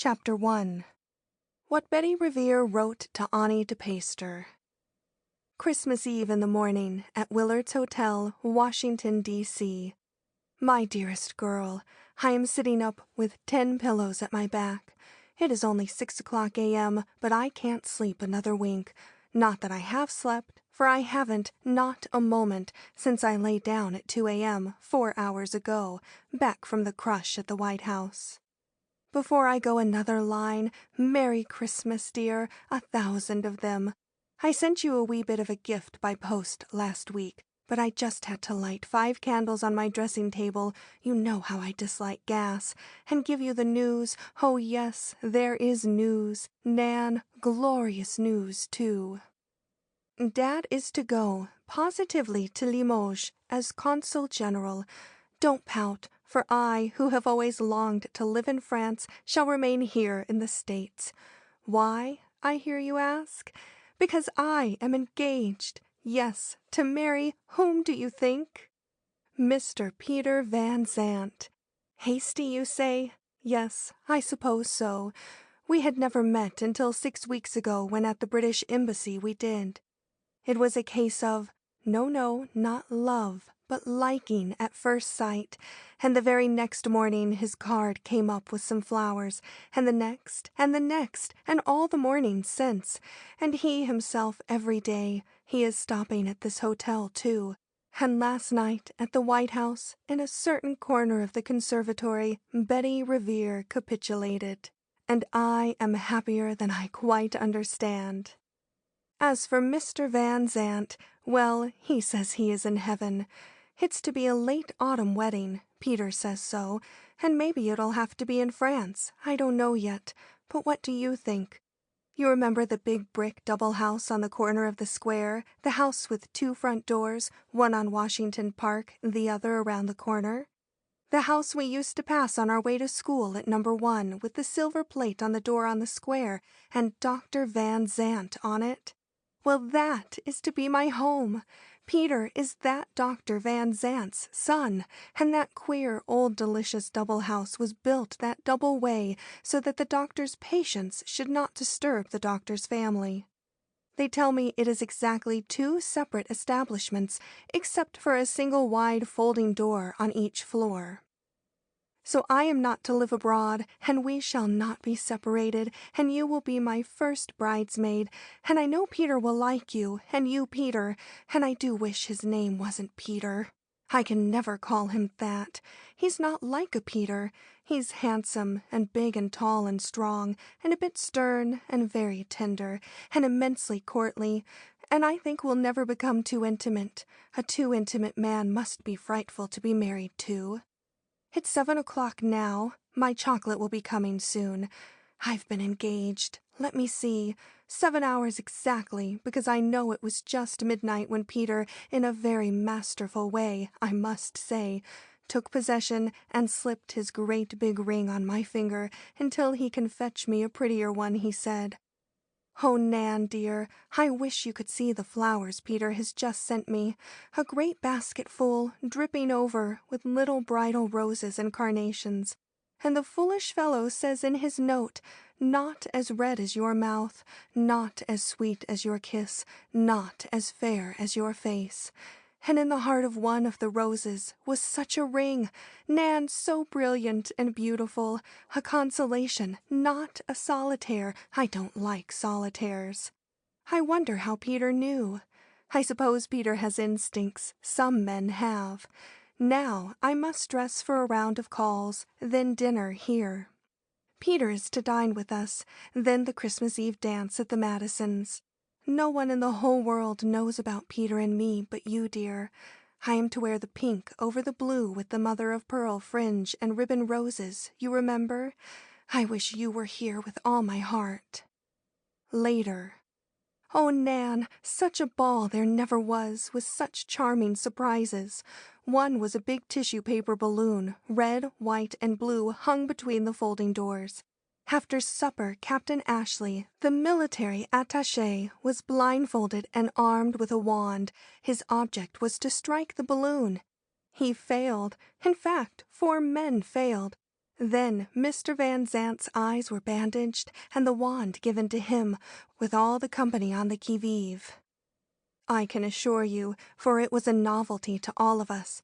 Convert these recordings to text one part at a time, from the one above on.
Chapter 1. What Betty Revere Wrote to Ani de Peyster. Christmas Eve in the morning at Willard's Hotel, Washington, D.C. My dearest girl, I am sitting up with 10 pillows at my back. It is only 6 o'clock a.m., but I can't sleep another wink. Not that I have slept, for I haven't, not a moment, since I lay down at 2 a.m. 4 hours ago, back from the crush at the White House. Before I go another line, Merry Christmas, dear, 1,000 of them. I sent you a wee bit of a gift by post last week, but I just had to light 5 candles on my dressing table, you know how I dislike gas, and give you the news. Oh yes, there is news, Nan, glorious news too. Dad is to go, positively to Limoges, as Consul General. Don't pout, for I, who have always longed to live in France, shall remain here in the States. Why, I hear you ask? Because I am engaged, yes, to marry whom do you think? Mr. Peter Van Zandt. Hasty, you say? Yes, I suppose so. We had never met until 6 weeks ago when at the British Embassy we did. It was a case of, no, not love, but liking at first sight, and the very next morning his card came up with some flowers, and the next, and all the mornings since, and he himself every day. He is stopping at this hotel, too. And last night, at the White House, in a certain corner of the conservatory, Betty Revere capitulated, and I am happier than I quite understand. As for Mr. Van Zandt, well, he says he is in heaven. It's to be a late autumn wedding, Peter says so, and maybe it'll have to be in France. I don't know yet, but what do you think? You remember the big brick double house on the corner of the square, the house with 2 front doors, one on Washington Park, the other around the corner? The house we used to pass on our way to school at number 1, with the silver plate on the door on the square, and Dr. Van Zandt on it? Well, that is to be my home. Peter is that Dr. Van Zandt's son, and that queer old delicious double house was built that double way so that the doctor's patients should not disturb the doctor's family. They tell me it is exactly 2 separate establishments, except for a single wide folding door on each floor. So I am not to live abroad, and we shall not be separated, and you will be my first bridesmaid, and I know Peter will like you, and you Peter, and I do wish his name wasn't Peter. I can never call him that. He's not like a Peter. He's handsome and big and tall and strong, and a bit stern and very tender, and immensely courtly, and I think we'll never become too intimate. A too intimate man must be frightful to be married to. It's 7 o'clock now. My chocolate will be coming soon. I've been engaged. Let me see. 7 hours exactly, because I know it was just midnight when Peter, in a very masterful way, I must say, took possession and slipped his great big ring on my finger until he can fetch me a prettier one, he said. Oh, Nan, dear, I wish you could see the flowers Peter has just sent me. A great basket full, dripping over, with little bridal roses and carnations. And the foolish fellow says in his note, not as red as your mouth, not as sweet as your kiss, not as fair as your face. And in the heart of one of the roses was such a ring, Nan, so brilliant and beautiful, a consolation, not a solitaire. I don't like solitaires. I wonder how Peter knew. I suppose Peter has instincts. Some men have. Now I must dress for a round of calls, then dinner here. Peter is to dine with us, then the Christmas Eve dance at the Madisons. No one in the whole world knows about Peter and me but you, dear. I am to wear the pink over the blue with the mother-of-pearl fringe and ribbon roses, you remember? I wish you were here with all my heart. Later. Oh, Nan, such a ball there never was, with such charming surprises. One was a big tissue paper balloon, red, white, and blue, hung between the folding doors. After supper, Captain Ashley, the military attaché, was blindfolded and armed with a wand. His object was to strike the balloon. He failed. In fact, 4 men failed. Then Mr. Van Zant's eyes were bandaged and the wand given to him, with all the company on the qui-vive. I can assure you, for it was a novelty to all of us,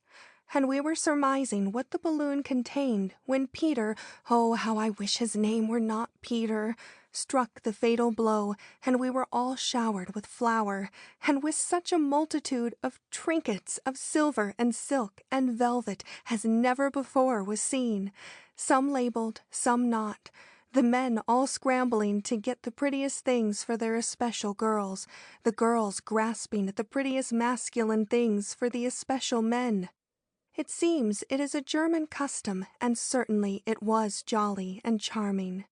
and we were surmising what the balloon contained when Peter, oh, how I wish his name were not Peter, struck the fatal blow, and we were all showered with flour, and with such a multitude of trinkets of silver and silk and velvet as never before was seen, some labeled, some not, the men all scrambling to get the prettiest things for their especial girls, the girls grasping at the prettiest masculine things for the especial men. It seems it is a German custom, and certainly it was jolly and charming.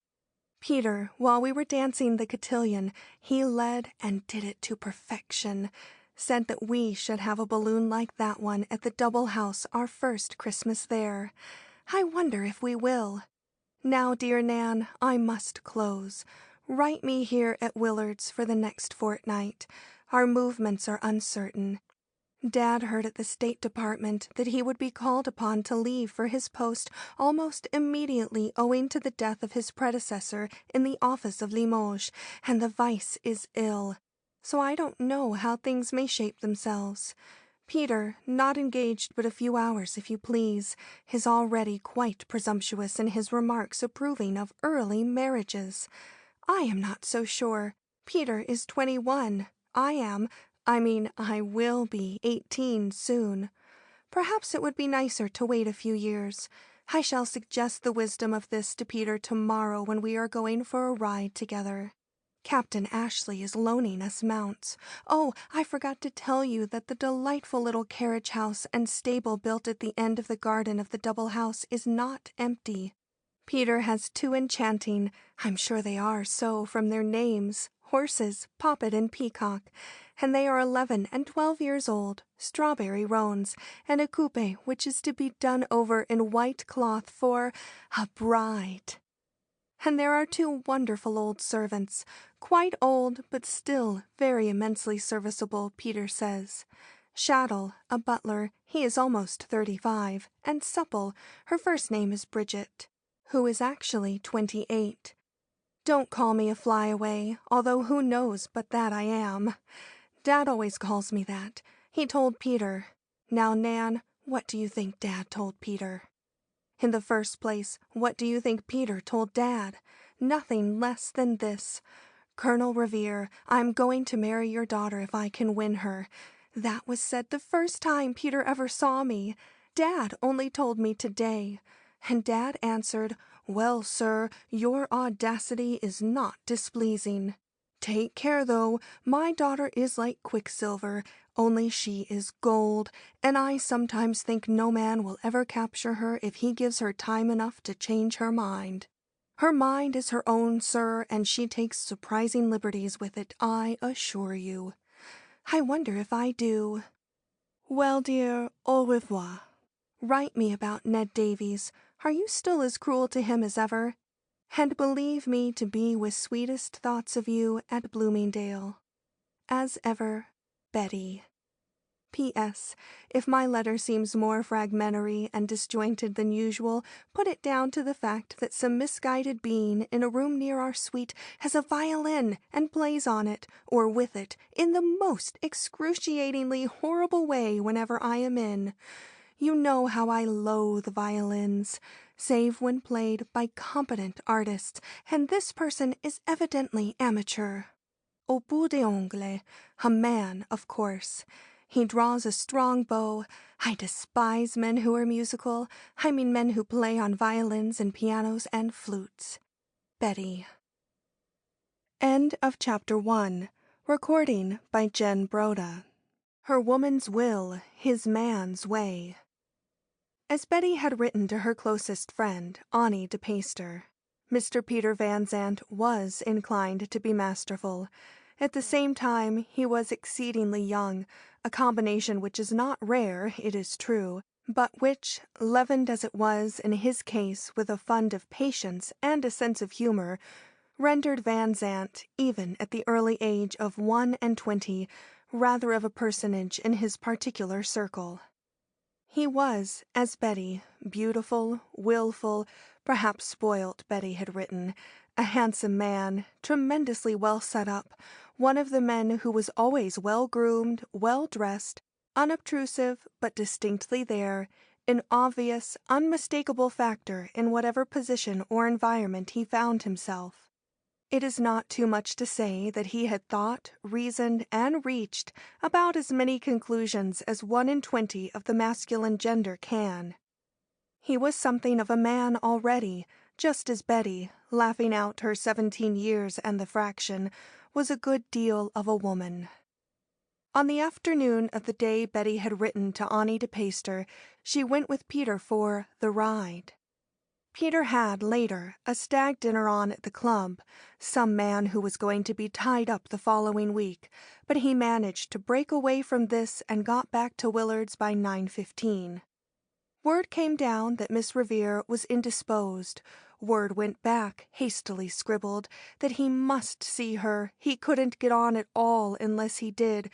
Peter, while we were dancing the cotillion, he led and did it to perfection, said that we should have a balloon like that one at the Double House our first Christmas there. I wonder if we will. Now, dear Nan, I must close. Write me here at Willard's for the next fortnight. Our movements are uncertain. Dad heard at the State Department that he would be called upon to leave for his post almost immediately owing to the death of his predecessor in the office of Limoges, and the vice is ill. So I don't know how things may shape themselves. Peter, not engaged but a few hours if you please, is already quite presumptuous in his remarks approving of early marriages. I am not so sure. Peter is 21. I will be 18 soon. Perhaps it would be nicer to wait a few years. I shall suggest the wisdom of this to Peter tomorrow when we are going for a ride together. Captain Ashley is loaning us mounts. Oh, I forgot to tell you that the delightful little carriage house and stable built at the end of the garden of the Double House is not empty. Peter has 2 enchanting, I'm sure they are so from their names, horses, Poppet and Peacock, and they are 11 and 12 years old, strawberry roans, and a coupe which is to be done over in white cloth for a bride. And there are 2 wonderful old servants, quite old but still very immensely serviceable, Peter says. Shaddle, a butler, he is almost 35, and Supple, her first name is Bridget, who is actually 28. Don't call me a flyaway, although who knows but that I am. Dad always calls me that. He told Peter. Now, Nan, what do you think Dad told Peter? In the first place, what do you think Peter told Dad? Nothing less than this. Colonel Revere, I'm going to marry your daughter if I can win her. That was said the first time Peter ever saw me. Dad only told me today. And Dad answered, "Well, sir, your audacity is not displeasing. Take care, though. My daughter is like quicksilver, only she is gold, and I sometimes think no man will ever capture her if he gives her time enough to change her mind. Her mind is her own, sir, and she takes surprising liberties with it, I assure you. I wonder if I do. Well, dear, au revoir. Write me about Ned Davies. Are you still as cruel to him as ever? And believe me to be with sweetest thoughts of you at Bloomingdale. As ever, Betty. P.S. If my letter seems more fragmentary and disjointed than usual, put it down to the fact that some misguided being in a room near our suite has a violin and plays on it, or with it, in the most excruciatingly horrible way whenever I am in. You know how I loathe violins, save when played by competent artists, and this person is evidently amateur. Au bout des ongles, a man, of course. He draws a strong bow. I despise men who are musical. I mean men who play on violins and pianos and flutes. Betty. End of Chapter 1. Recording by Jen Broda. Her woman's will, his man's way. As Betty had written to her closest friend, Annie de Peyster, Mr. Peter Van Zandt was inclined to be masterful. At the same time, he was exceedingly young, a combination which is not rare, it is true, but which, leavened as it was in his case with a fund of patience and a sense of humor, rendered Van Zandt, even at the early age of 21, rather of a personage in his particular circle. He was, as Betty, beautiful, willful, perhaps spoilt, Betty had written, a handsome man, tremendously well set up, one of the men who was always well-groomed, well-dressed, unobtrusive but distinctly there, an obvious, unmistakable factor in whatever position or environment he found himself. It is not too much to say that he had thought, reasoned, and reached about as many conclusions as 1 in 20 of the masculine gender can. He was something of a man already, just as Betty, laughing out her 17 years and the fraction, was a good deal of a woman. On the afternoon of the day Betty had written to Annie de Peyster, she went with Peter for the ride. Peter had, later, a stag dinner on at the club, some man who was going to be tied up the following week, but he managed to break away from this and got back to Willard's by 9:15. Word came down that Miss Revere was indisposed. Word went back, hastily scribbled, that he must see her, he couldn't get on at all unless he did,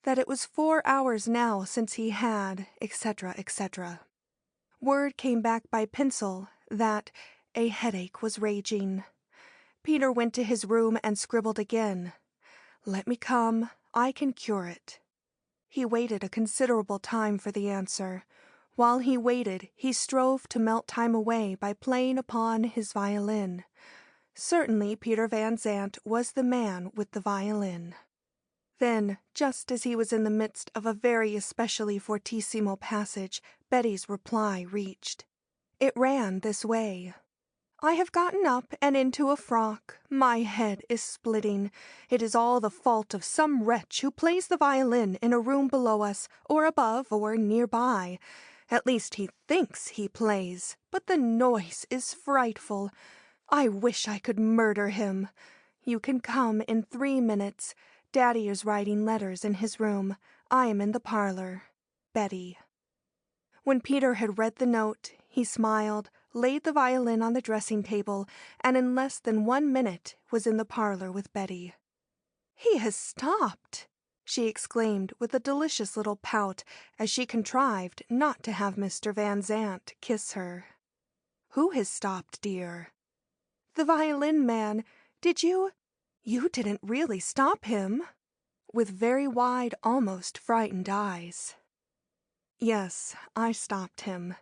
that it was 4 hours now since he had, etc., etc. Word came back by pencil that a headache was raging. Peter went to his room and scribbled again. "Let me come, I can cure it." He waited a considerable time for the answer. While he waited, he strove to melt time away by playing upon his violin. Certainly Peter Van Zandt was the man with the violin. Then, just as he was in the midst of a very especially fortissimo passage, Betty's reply reached. It ran this way. "I have gotten up and into a frock. My head is splitting. It is all the fault of some wretch who plays the violin in a room below us, or above, or nearby. At least he thinks he plays, but the noise is frightful. I wish I could murder him. You can come in 3 minutes. Daddy is writing letters in his room. I am in the parlor. Betty." When Peter had read the note, he smiled, laid the violin on the dressing table, and in less than 1 minute was in the parlor with Betty. "He has stopped!" she exclaimed with a delicious little pout as she contrived not to have Mr. Van Zandt kiss her. "Who has stopped, dear?" "The violin man. Did you didn't really stop him?" With very wide, almost frightened eyes. "Yes, I stopped him."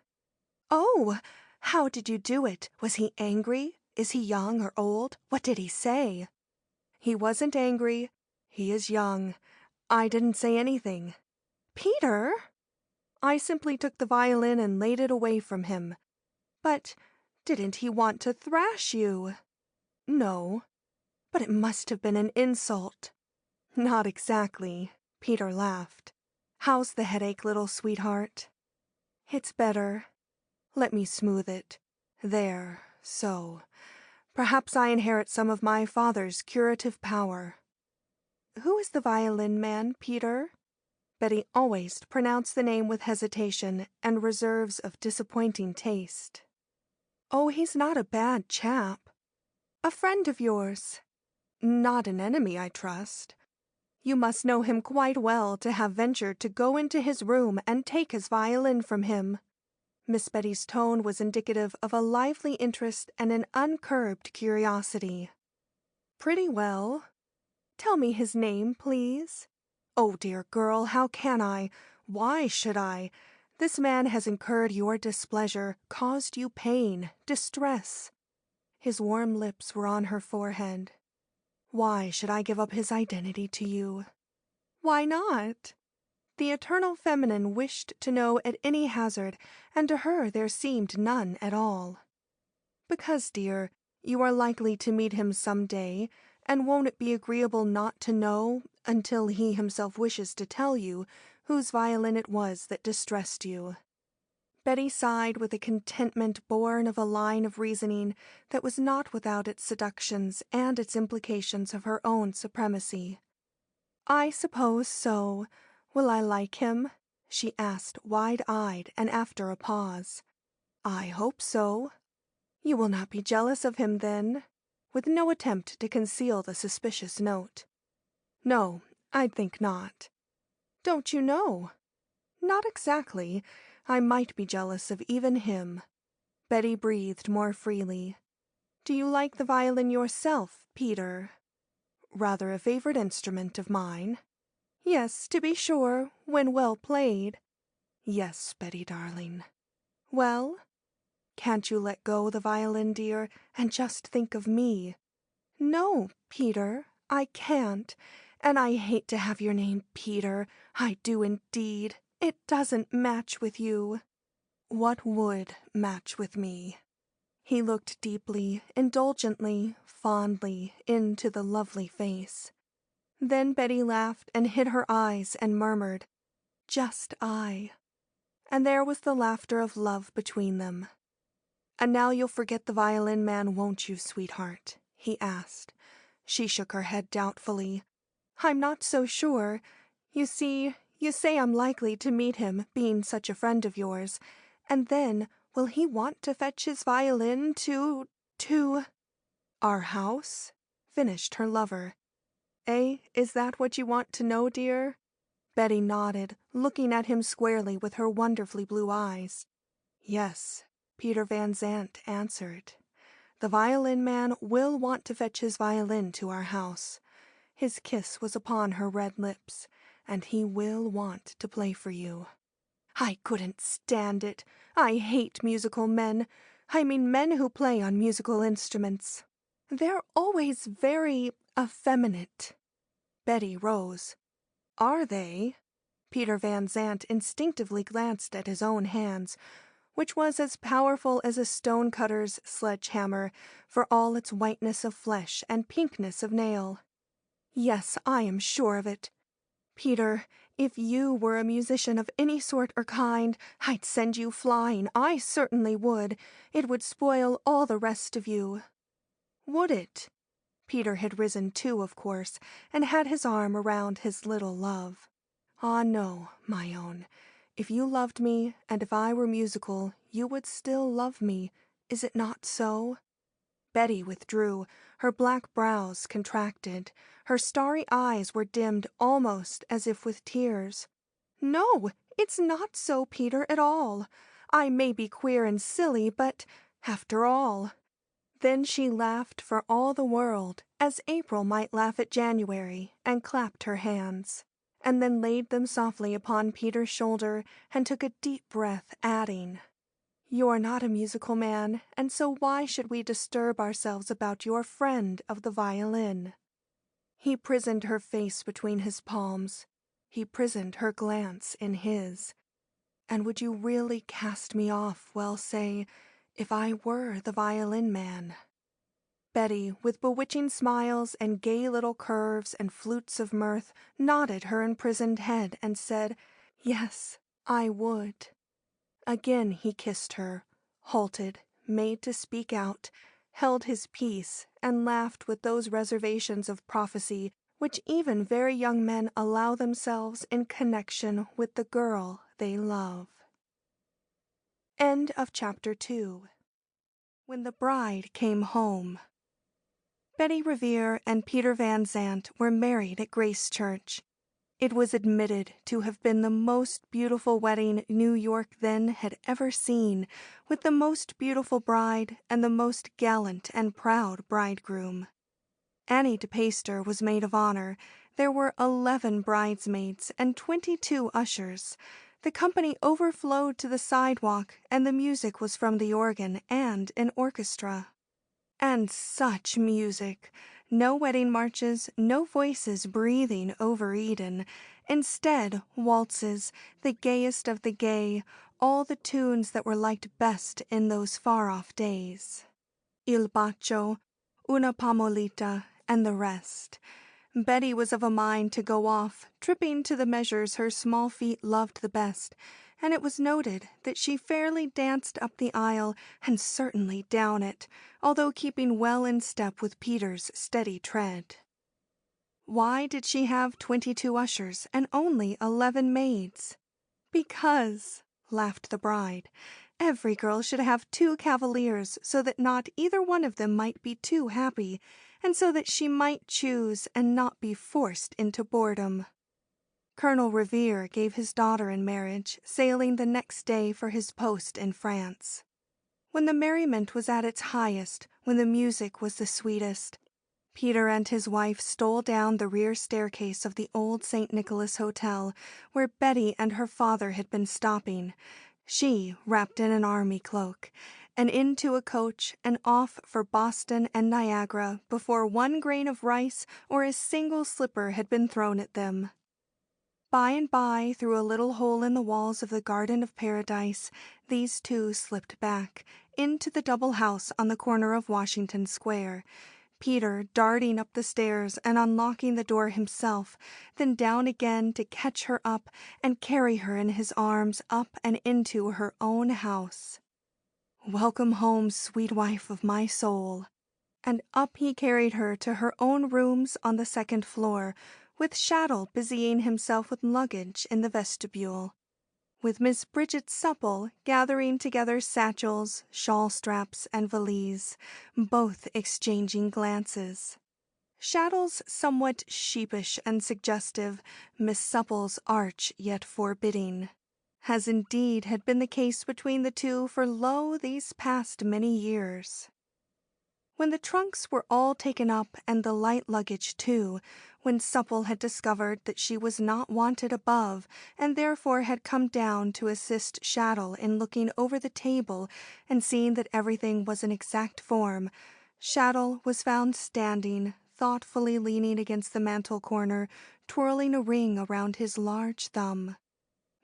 "Oh, how did you do it? Was he angry? Is he young or old? What did he say?" "He wasn't angry. He is young. I didn't say anything." "Peter!" "I simply took the violin and laid it away from him." "But didn't he want to thrash you?" "No." "But it must have been an insult." "Not exactly." Peter laughed. "How's the headache, little sweetheart?" "It's better. Let me smooth it. There, so. Perhaps I inherit some of my father's curative power." "Who is the violin man, Peter?" Betty always pronounced the name with hesitation and reserves of disappointing taste. "Oh, he's not a bad chap." "A friend of yours?" "Not an enemy, I trust." "You must know him quite well to have ventured to go into his room and take his violin from him." Miss Betty's tone was indicative of a lively interest and an uncurbed curiosity. "Pretty well." "Tell me his name, please." "Oh, dear girl, how can I? Why should I? This man has incurred your displeasure, caused you pain, distress." His warm lips were on her forehead. "Why should I give up his identity to you?" "Why not?" The eternal feminine wished to know at any hazard, and to her there seemed none at all. "Because, dear, you are likely to meet him some day, and won't it be agreeable not to know, until he himself wishes to tell you, whose violin it was that distressed you?" Betty sighed with a contentment born of a line of reasoning that was not without its seductions and its implications of her own supremacy. "I suppose so. Will I like him?" she asked, wide-eyed, and after a pause. "I hope so." "You will not be jealous of him, then?" with no attempt to conceal the suspicious note. "No, I think not." "Don't you know?" "Not exactly. I might be jealous of even him." Betty breathed more freely. "Do you like the violin yourself, Peter?" "Rather a favorite instrument of mine." "Yes, to be sure, when well played." "Yes, Betty, darling." "Well?" "Can't you let go the violin, dear, and just think of me?" "No, Peter, I can't. And I hate to have your name Peter. I do indeed. It doesn't match with you." "What would match with me?" He looked deeply, indulgently, fondly into the lovely face. Then Betty laughed and hid her eyes and murmured, "Just I." And there was the laughter of love between them. "And now you'll forget the violin man, won't you, sweetheart?" he asked. She shook her head doubtfully. "I'm not so sure. You see, you say I'm likely to meet him, being such a friend of yours. And then, will he want to fetch his violin to our house?" finished her lover. "Eh, is that what you want to know, dear?" Betty nodded, looking at him squarely with her wonderfully blue eyes. "Yes," Peter Van Zandt answered. "The violin man will want to fetch his violin to our house." His kiss was upon her red lips. "And he will want to play for you." "I couldn't stand it. I hate musical men. I mean men who play on musical instruments. They're always very effeminate." Betty rose. "Are they?" Peter Van Zandt instinctively glanced at his own hands, which was as powerful as a stone-cutter's sledgehammer for all its whiteness of flesh and pinkness of nail. "Yes, I am sure of it. Peter, if you were a musician of any sort or kind, I'd send you flying. I certainly would. It would spoil all the rest of you." "Would it?" Peter had risen too, of course, and had his arm around his little love. "Ah, no, my own. If you loved me, and if I were musical, you would still love me. Is it not so?" Betty withdrew, her black brows contracted. Her starry eyes were dimmed almost as if with tears. "No, it's not so, Peter, at all. I may be queer and silly, but after all—" Then she laughed for all the world, as April might laugh at January, and clapped her hands, and then laid them softly upon Peter's shoulder and took a deep breath, adding, "You're not a musical man, and so why should we disturb ourselves about your friend of the violin?" He prisoned her face between his palms. He prisoned her glance in his. "And would you really cast me off, well, say, if I were the violin man?" Betty, with bewitching smiles and gay little curves and flutes of mirth, nodded her imprisoned head and said, "Yes, I would." Again he kissed her, halted, made to speak out, held his peace, and laughed with those reservations of prophecy which even very young men allow themselves in connection with the girl they love. End of Chapter 2. When the bride came home. Betty Revere and Peter Van Zandt were married at Grace Church. It was admitted to have been the most beautiful wedding New York then had ever seen, with the most beautiful bride and the most gallant and proud bridegroom. Annie DePaster was maid of honor. There were 11 bridesmaids and 22 ushers. The company overflowed to the sidewalk, and the music was from the organ and an orchestra. And such music! No wedding marches, no voices breathing over Eden. Instead, waltzes, the gayest of the gay, all the tunes that were liked best in those far-off days. Il Bacio, Una Pomolita, and the rest. Betty was of a mind to go off, tripping to the measures her small feet loved the best, and it was noted that she fairly danced up the aisle and certainly down it, although keeping well in step with Peter's steady tread. Why did she have 22 ushers and only 11 maids? "Because," laughed the bride, "every girl should have 2 cavaliers so that not either one of them might be too happy, and so that she might choose and not be forced into boredom." Colonel Revere gave his daughter in marriage, sailing the next day for his post in France. When the merriment was at its highest, when the music was the sweetest, Peter and his wife stole down the rear staircase of the old St. Nicholas Hotel, where Betty and her father had been stopping, she wrapped in an army cloak, and into a coach and off for Boston and Niagara before one grain of rice or a single slipper had been thrown at them. By and by, through a little hole in the walls of the Garden of Paradise, these two slipped back, into the double house on the corner of Washington Square, Peter darting up the stairs and unlocking the door himself, then down again to catch her up and carry her in his arms up and into her own house. "Welcome home, sweet wife of my soul." And up he carried her to her own rooms on the second floor, with Shaddle busying himself with luggage in the vestibule, with Miss Bridget Supple gathering together satchels, shawl straps, and valise, both exchanging glances. Shaddle's somewhat sheepish and suggestive, Miss Supple's arch yet forbidding, as indeed had been the case between the two for these past many years. When the trunks were all taken up and the light luggage too, when Supple had discovered that she was not wanted above and therefore had come down to assist Shaddle in looking over the table and seeing that everything was in exact form, Shaddle was found standing, thoughtfully leaning against the mantel corner, twirling a ring around his large thumb.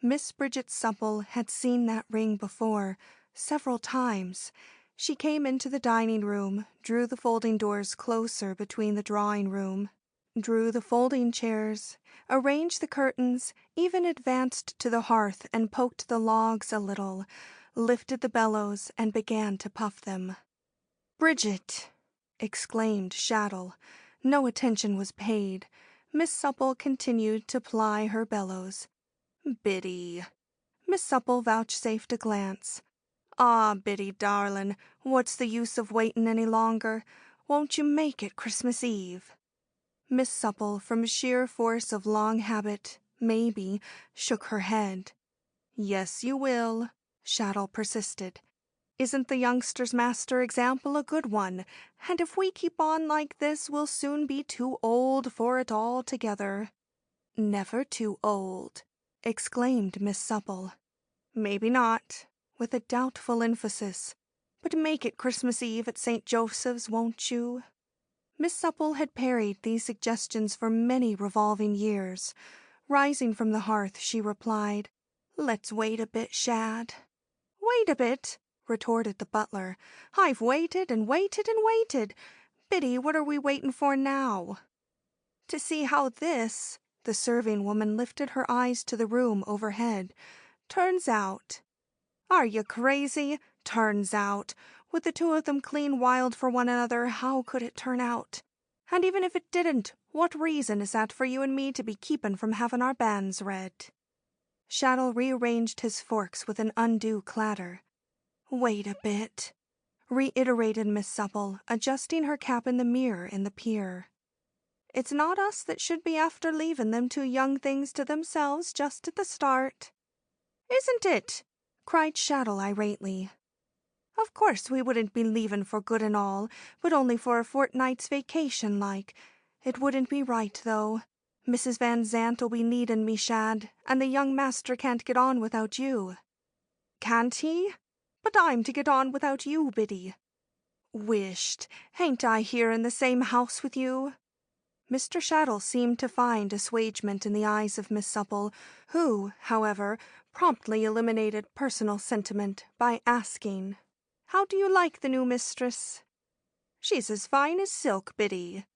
Miss Bridget Supple had seen that ring before, several times. She came into the dining room, drew the folding doors closer between the drawing room, drew the folding chairs, arranged the curtains, even advanced to the hearth and poked the logs a little, lifted the bellows and began to puff them. "Bridget!" exclaimed Shaddle. No attention was paid. Miss Supple continued to ply her bellows. "Biddy." Miss Supple vouchsafed a glance. "Ah, Biddy, darlin', what's the use of waitin' any longer? Won't you make it Christmas Eve?" Miss Supple, from sheer force of long habit, maybe, shook her head. "Yes, you will," Shaddle persisted. "Isn't the youngster's master example a good one? And if we keep on like this, we'll soon be too old for it altogether." "Never too old," exclaimed Miss Supple. "Maybe not," with a doubtful emphasis. "But make it Christmas Eve at St. Joseph's, won't you?" Miss Supple had parried these suggestions for many revolving years. Rising from the hearth, she replied, "Let's wait a bit, Shad." "Wait a bit," retorted the butler. "I've waited and waited and waited. Biddy, what are we waiting for now?" "To see how this," the serving woman lifted her eyes to the room overhead, "turns out." "Are you crazy? Turns out. With the two of them clean wild for one another, how could it turn out? And even if it didn't, what reason is that for you and me to be keepin' from having our banns read?" Shaddle rearranged his forks with an undue clatter. "Wait a bit," reiterated Miss Supple, adjusting her cap in the mirror in the pier. "It's not us that should be after leaving them two young things to themselves just at the start." "Isn't it?" cried Shaddle irately. "Of course we wouldn't be leaving for good and all, but only for a fortnight's vacation, like. It wouldn't be right, though. Mrs. Van Zant'll be needin' me, Shad, and the young master can't get on without you." "Can't he? But I'm to get on without you, Biddy." "Wisht, ain't I here in the same house with you?" Mr. Shaddle seemed to find assuagement in the eyes of Miss Supple, who, however, promptly eliminated personal sentiment by asking, "How do you like the new mistress?" "She's as fine as silk, Biddy."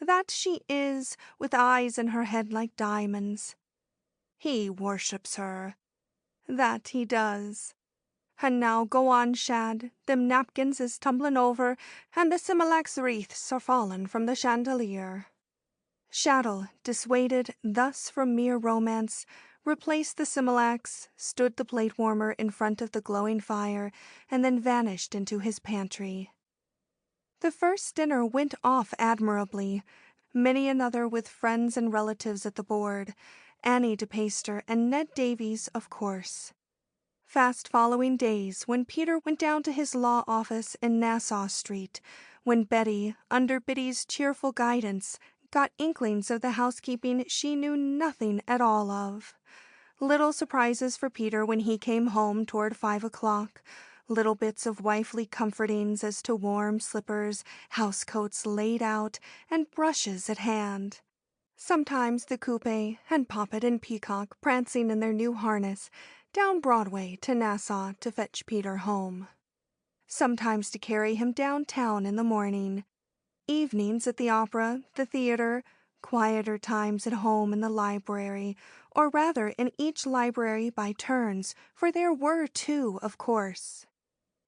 "That she is, with eyes in her head like diamonds." "He worships her." "That he does." "And now go on, Shad. Them napkins is tumblin' over, and the Similax wreaths are falling from the chandelier." Shaddle, dissuaded thus from mere romance, replaced the Similax, stood the plate warmer in front of the glowing fire, and then vanished into his pantry. The first dinner went off admirably, many another with friends and relatives at the board, Annie de Peyster and Ned Davies, of course. Fast following days when Peter went down to his law office in Nassau Street, when Betty, under Biddy's cheerful guidance, got inklings of the housekeeping she knew nothing at all of. Little surprises for Peter when he came home toward 5 o'clock, little bits of wifely comfortings as to warm slippers, housecoats laid out, and brushes at hand. Sometimes the coupe and Poppet and Peacock prancing in their new harness down Broadway to Nassau to fetch Peter home. Sometimes to carry him downtown in the morning. Evenings at the opera, the theater, quieter times at home in the library, or rather in each library by turns, for there were two, of course.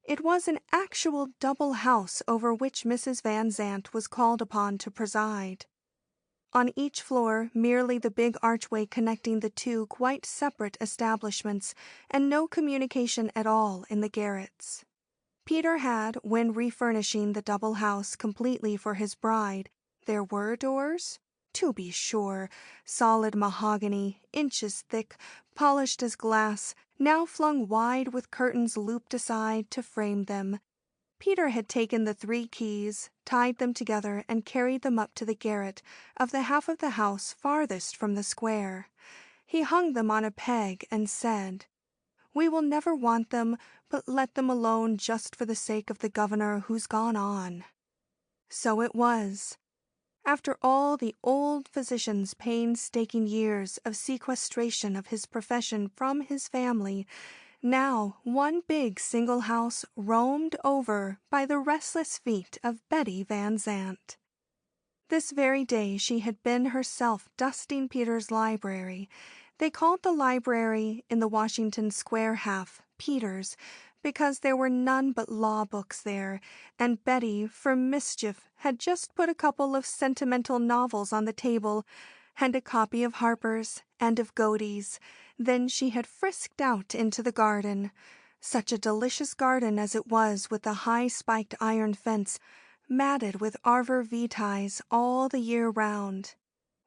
It was an actual double house over which Mrs. Van Zandt was called upon to preside. On each floor, merely the big archway connecting the two quite separate establishments, and no communication at all in the garrets. Peter had, when refurnishing the double house completely for his bride, there were doors? To be sure, solid mahogany, inches thick, polished as glass, now flung wide with curtains looped aside to frame them. Peter had taken the 3 keys, tied them together, and carried them up to the garret of the half of the house farthest from the square. He hung them on a peg and said, "We will never want them, but let them alone just for the sake of the governor who's gone on." So it was. After all the old physician's painstaking years of sequestration of his profession from his family, now one big single house roamed over by the restless feet of Betty Van Zandt. This very day she had been herself dusting Peter's library. They called the library in the Washington Square half Peter's, because there were none but law books there, and Betty, for mischief, had just put a couple of sentimental novels on the table, and a copy of Harper's and of Godey's. Then she had frisked out into the garden. Such a delicious garden as it was, with the high-spiked iron fence, matted with arbor vitae all the year round,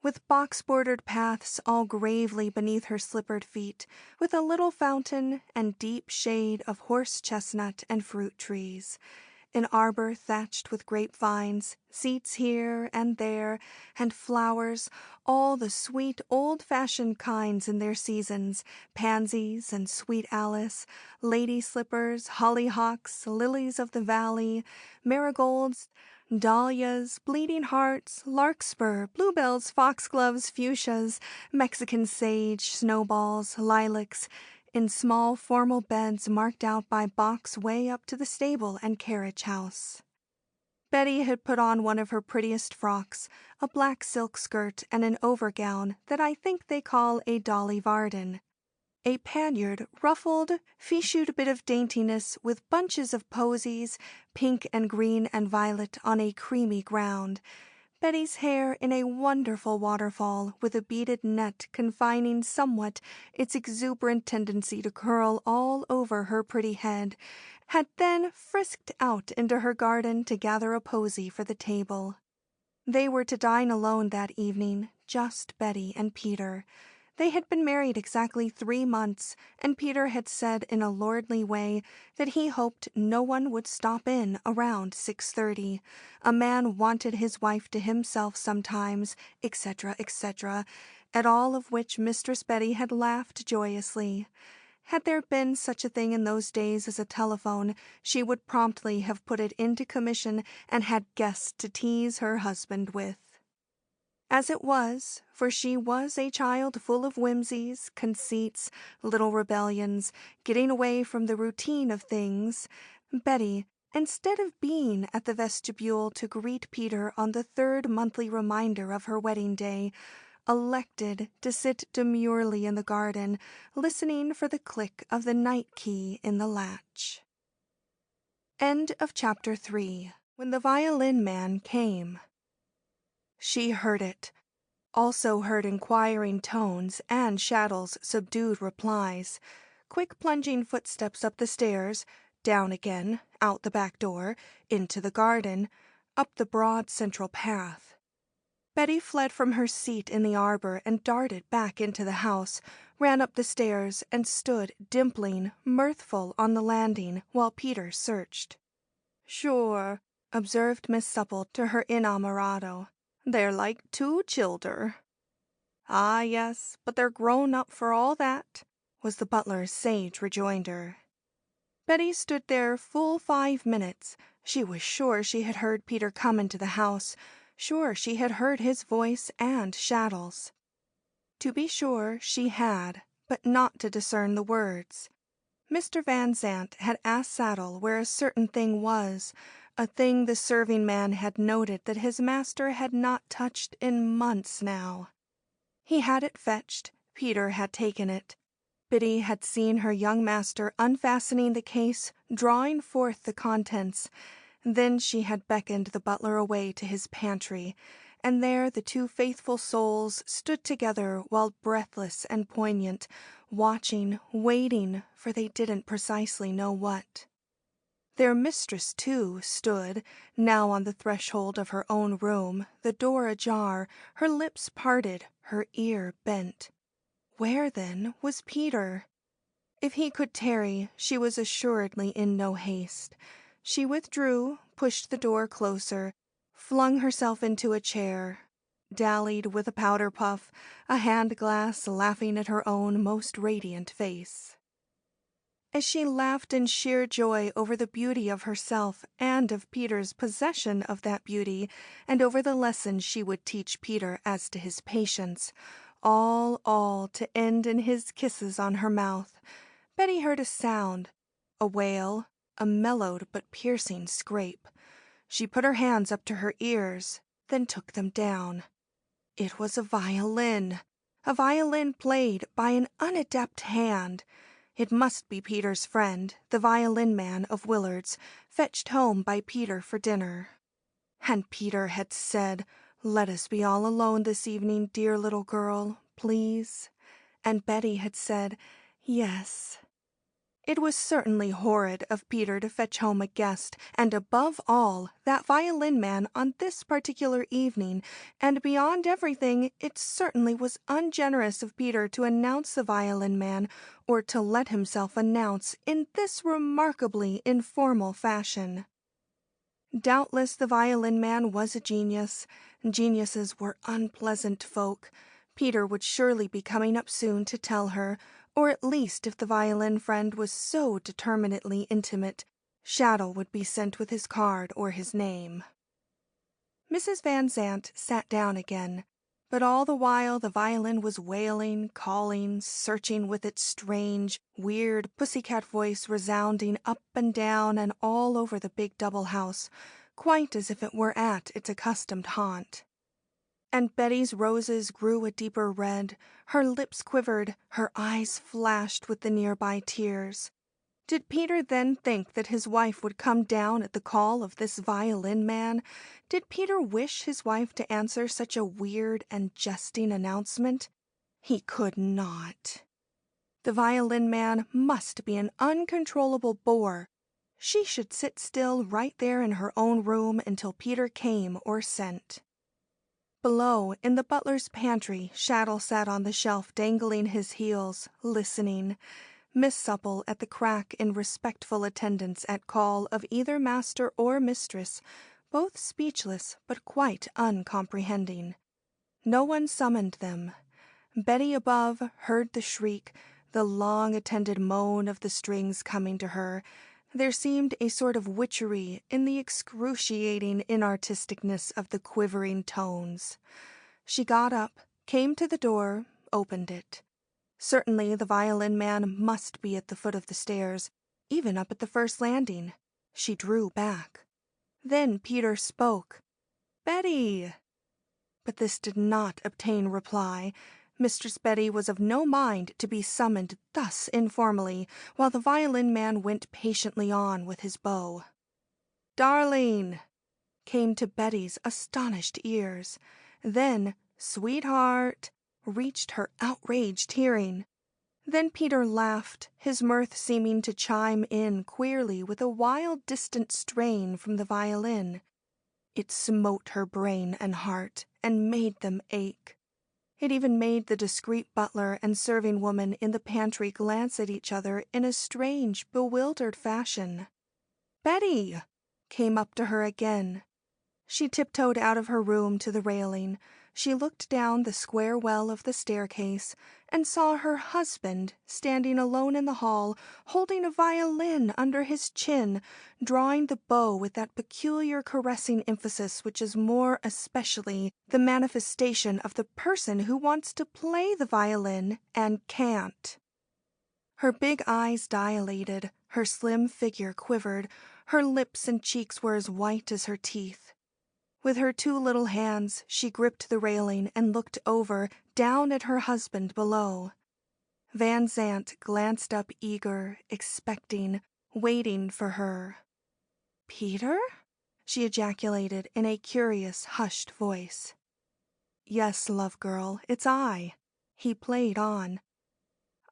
with box-bordered paths all gravely beneath her slippered feet, with a little fountain and deep shade of horse-chestnut and fruit trees. An arbor thatched with grapevines, seats here and there, and flowers, all the sweet old-fashioned kinds in their seasons, pansies and sweet Alice, lady slippers, hollyhocks, lilies of the valley, marigolds, dahlias, bleeding hearts, larkspur, bluebells, foxgloves, fuchsias, Mexican sage, snowballs, lilacs, in small formal beds marked out by box way up to the stable and carriage house. Betty had put on one of her prettiest frocks, a black silk skirt and an overgown that I think they call a Dolly Varden. A panniered, ruffled, fichued bit of daintiness with bunches of posies, pink and green and violet on a creamy ground. Betty's hair in a wonderful waterfall, with a beaded net confining somewhat its exuberant tendency to curl all over her pretty head, had then frisked out into her garden to gather a posy for the table. They were to dine alone that evening, just Betty and Peter. They had been married exactly 3 months, and Peter had said in a lordly way that he hoped no one would stop in around 6:30. A man wanted his wife to himself sometimes, etc., etc., at all of which Mistress Betty had laughed joyously. Had there been such a thing in those days as a telephone, she would promptly have put it into commission and had guests to tease her husband with. As it was, for she was a child full of whimsies, conceits, little rebellions, getting away from the routine of things, Betty, instead of being at the vestibule to greet Peter on the 3rd monthly reminder of her wedding day, elected to sit demurely in the garden, listening for the click of the night key in the latch. End of Chapter 3. When the violin man came. She heard it, also heard inquiring tones and Shaddle's subdued replies, quick plunging footsteps up the stairs, down again, out the back door, into the garden, up the broad central path. Betty fled from her seat in the arbor and darted back into the house, ran up the stairs, and stood, dimpling, mirthful, on the landing while Peter searched. "Sure," observed Miss Supple to her inamorado, "they're like two childer." "Ah, yes, but they're grown up for all that," was the butler's sage rejoinder. Betty stood there full 5 minutes. She was sure she had heard Peter come into the house, sure she had heard his voice and Shaddle's. To be sure, she had, but not to discern the words. Mr. Van Zandt had asked Saddle where a certain thing was, a thing the serving man had noted that his master had not touched in months now. He had it fetched, Peter had taken it. Biddy had seen her young master unfastening the case, drawing forth the contents. Then she had beckoned the butler away to his pantry, and there the two faithful souls stood together while breathless and poignant, watching, waiting, for they didn't precisely know what. Their mistress, too, stood, now on the threshold of her own room, the door ajar, her lips parted, her ear bent. Where, then, was Peter? If he could tarry, she was assuredly in no haste. She withdrew, pushed the door closer, flung herself into a chair, dallied with a powder puff, a hand-glass laughing at her own most radiant face. As she laughed in sheer joy over the beauty of herself and of Peter's possession of that beauty, and over the lessons she would teach Peter as to his patience, all to end in his kisses on her mouth, Betty heard a sound, a wail, a mellowed but piercing scrape. She put her hands up to her ears, then took them down. It was a violin played by an unadept hand. It must be Peter's friend, the violin man of Willard's, fetched home by Peter for dinner. And Peter had said, "Let us be all alone this evening, dear little girl, please." And Betty had said, "Yes." It was certainly horrid of Peter to fetch home a guest, and above all, that violin man on this particular evening, and beyond everything, it certainly was ungenerous of Peter to announce the violin man, or to let himself announce in this remarkably informal fashion. Doubtless the violin man was a genius. Geniuses were unpleasant folk. Peter would surely be coming up soon to tell her, or at least if the violin friend was so determinately intimate, Shaddle would be sent with his card or his name. Mrs. Van Zandt sat down again, but all the while the violin was wailing, calling, searching with its strange, weird pussycat voice resounding up and down and all over the big double house, quite as if it were at its accustomed haunt. And Betty's roses grew a deeper red, her lips quivered, her eyes flashed with the nearby tears. Did Peter then think that his wife would come down at the call of this violin man? Did Peter wish his wife to answer such a weird and jesting announcement? He could not. The violin man must be an uncontrollable bore. She should sit still right there in her own room until Peter came or sent. Below, in the butler's pantry, Shaddle sat on the shelf dangling his heels, listening. Miss Supple at the crack in respectful attendance at call of either master or mistress, both speechless but quite uncomprehending. No one summoned them. Betty above heard the shriek, the long-attended moan of the strings coming to her. There seemed a sort of witchery in the excruciating inartisticness of the quivering tones. She got up, came to the door, opened it. Certainly the violin man must be at the foot of the stairs, even up at the first landing. She drew back. Then Peter spoke. "Betty!" But this did not obtain reply. Mistress Betty was of no mind to be summoned thus informally, while the violin man went patiently on with his bow. "Darling!" came to Betty's astonished ears. Then, "Sweetheart!" reached her outraged hearing. Then Peter laughed, his mirth seeming to chime in queerly with a wild distant strain from the violin. It smote her brain and heart and made them ache. It even made the discreet butler and serving woman in the pantry glance at each other in a strange, bewildered fashion. Betty came up to her again. She tiptoed out of her room to the railing. She looked down the square well of the staircase and saw her husband standing alone in the hall, holding a violin under his chin, drawing the bow with that peculiar caressing emphasis which is more especially the manifestation of the person who wants to play the violin and can't. Her big eyes dilated, her slim figure quivered, her lips and cheeks were as white as her teeth. With her two little hands, she gripped the railing and looked over, down at her husband below. Van Zandt glanced up eager, expecting, waiting for her. "Peter?" she ejaculated in a curious, hushed voice. "Yes, love girl, it's I." He played on.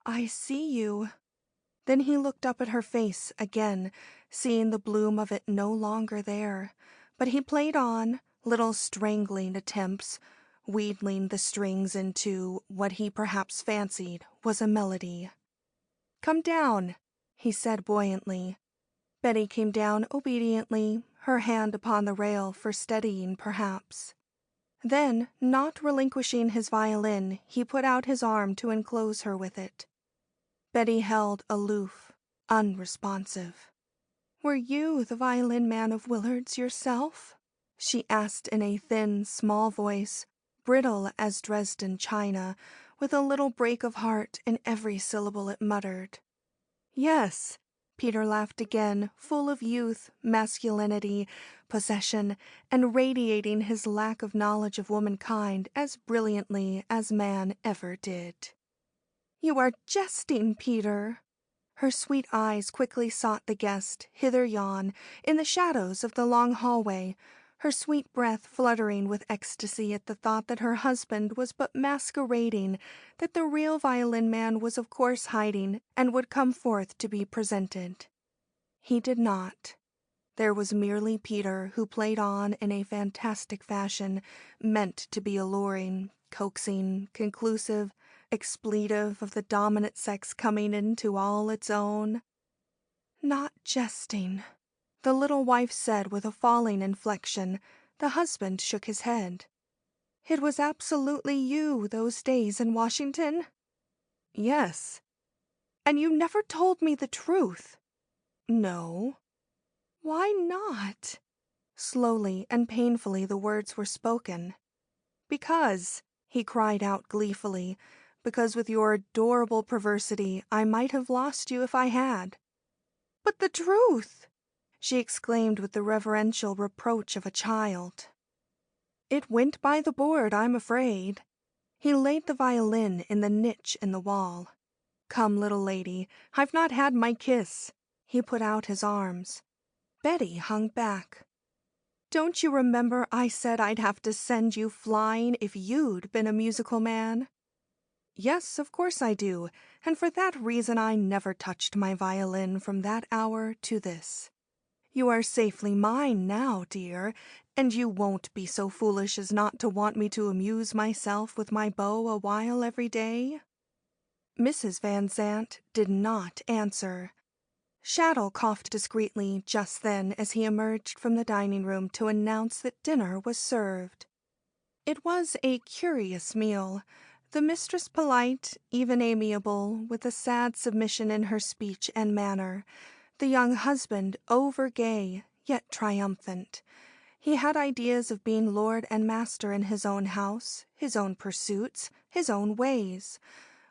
"I see you." Then he looked up at her face again, seeing the bloom of it no longer there. But he played on, little strangling attempts, wheedling the strings into what he perhaps fancied was a melody. "Come down," he said buoyantly. Betty came down obediently, her hand upon the rail for steadying perhaps. Then, not relinquishing his violin, he put out his arm to enclose her with it. Betty held aloof, unresponsive. "Were you the violin man of Willard's yourself?" she asked in a thin, small voice, brittle as Dresden china, with a little break of heart in every syllable it muttered. "Yes," Peter laughed again, full of youth, masculinity, possession, and radiating his lack of knowledge of womankind as brilliantly as man ever did. "You are jesting, Peter." Her sweet eyes quickly sought the guest, hither yon, in the shadows of the long hallway, her sweet breath fluttering with ecstasy at the thought that her husband was but masquerading, that the real violin man was of course hiding and would come forth to be presented. He did not. There was merely Peter, who played on in a fantastic fashion, meant to be alluring, coaxing, conclusive, expletive of the dominant sex coming into all its own. "Not jesting," the little wife said with a falling inflection. The husband shook his head. "It was absolutely you those days in Washington?" "Yes." "And you never told me the truth?" "No." "Why not?" Slowly and painfully the words were spoken. "Because," he cried out gleefully, "because with your adorable perversity I might have lost you if I had." "But the truth!" she exclaimed with the reverential reproach of a child. "It went by the board, I'm afraid." He laid the violin in the niche in the wall. "Come, little lady, I've not had my kiss." He put out his arms. Betty hung back. "Don't you remember I said I'd have to send you flying if you'd been a musical man?" "Yes, of course I do, and for that reason I never touched my violin from that hour to this. You are safely mine now, dear, and you won't be so foolish as not to want me to amuse myself with my bow a while every day?" Mrs. Van Zandt did not answer. Shaddle coughed discreetly just then as he emerged from the dining room to announce that dinner was served. It was a curious meal, the mistress polite, even amiable, with a sad submission in her speech and manner, the young husband over-gay, yet triumphant. He had ideas of being lord and master in his own house, his own pursuits, his own ways,